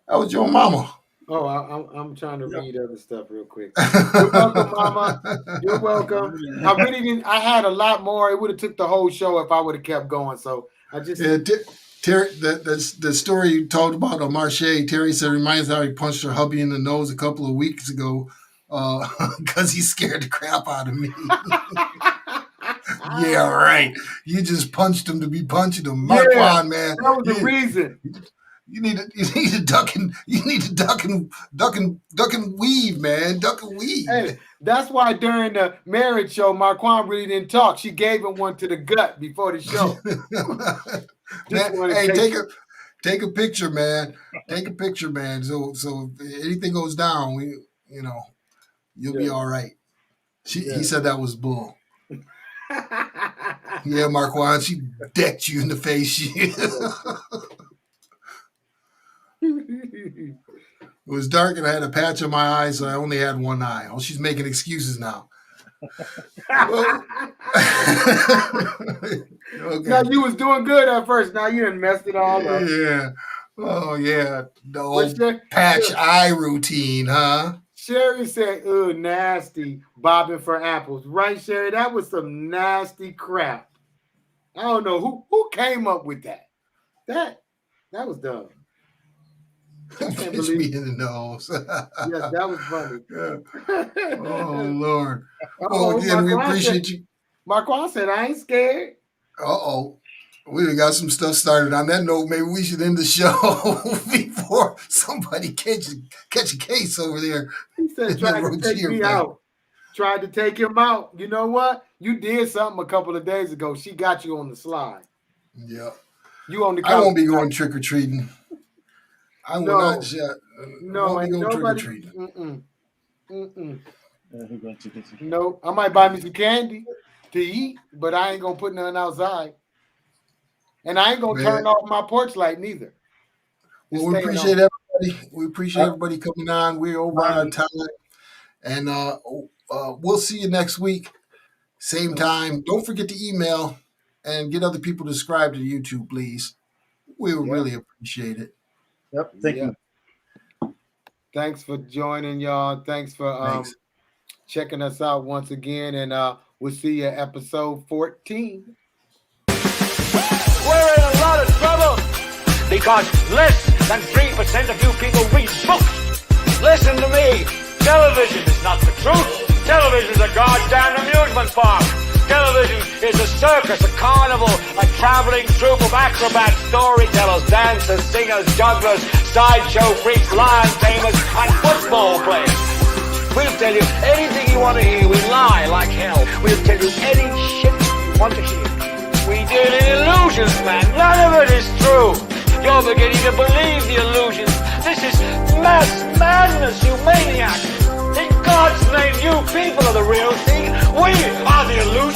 That was your mama. Oh, I'm trying to read other stuff real quick. You're welcome, Mama. You're welcome. I really didn't. I had a lot more. It would have took the whole show if I would have kept going. So I just. Yeah, Terry, the story you told about Marche, Terry said reminds how he punched her hubby in the nose a couple of weeks ago because he scared the crap out of me. Yeah, right. You just punched him to be punching him. Marquand, man. That was the reason. You need to duck and weave, man. Duck and weave. Hey, that's why during the marriage show, Marquand really didn't talk. She gave him one to the gut before the show. Man, hey, take a picture, man. Take a picture, man. So if anything goes down, you'll be all right. He said that was bull. Yeah, Marquand, she decked you in the face. It was dark and I had a patch on my eye, so I only had one eye. Oh, she's making excuses now. Well, okay. Now you was doing good at first. Now you done messed it all up. Yeah. Oh, yeah. The old Sher- patch eye routine, huh? Sherry said, "Ooh, nasty, bobbing for apples." Right, Sherry? That was some nasty crap. I don't know who came up with that. That was dumb. I can't Pinch believe me in the nose. Yes, that was funny. Yeah. Oh, Lord. Well, Uh-oh, again, we Marquand appreciate said- you. Marquand said, "I ain't scared." Uh-oh. We got some stuff started. On that note, maybe we should end the show before somebody catch a case over there. He said, "Tried to take me out. Tried to take him out." You know what? You did something a couple of days ago. She got you on the slide. Yeah. You on the couch. I won't be going trick-or-treating. I will No. not. No, won't be ain't going nobody. trick-or-treating. No, I might buy me some candy to eat, but I ain't gonna put nothing outside. And I ain't gonna turn off my porch light neither. Well, we appreciate everybody. We appreciate everybody coming on. We're over on our time. And we'll see you next week. Same time. Don't forget to email and get other people to subscribe to YouTube, please. We would really appreciate it. Yep. Thank you. Thanks for joining, y'all. Thanks for checking us out once again. And we'll see you at episode 14. We're in a lot of trouble because less than 3% of you people read books. Listen to me. Television is not the truth. Television is a goddamn amusement park. Television is a circus, a carnival, a traveling troupe of acrobats, storytellers, dancers, singers, jugglers, sideshow freaks, lion tamers, and football players. We'll tell you anything you want to hear. We lie like hell. We'll tell you any shit you want to hear. We deal in illusions, man. None of it is true. You're beginning to believe the illusions. This is mass madness, you maniac. In God's name, you people are the real thing. We are the illusion.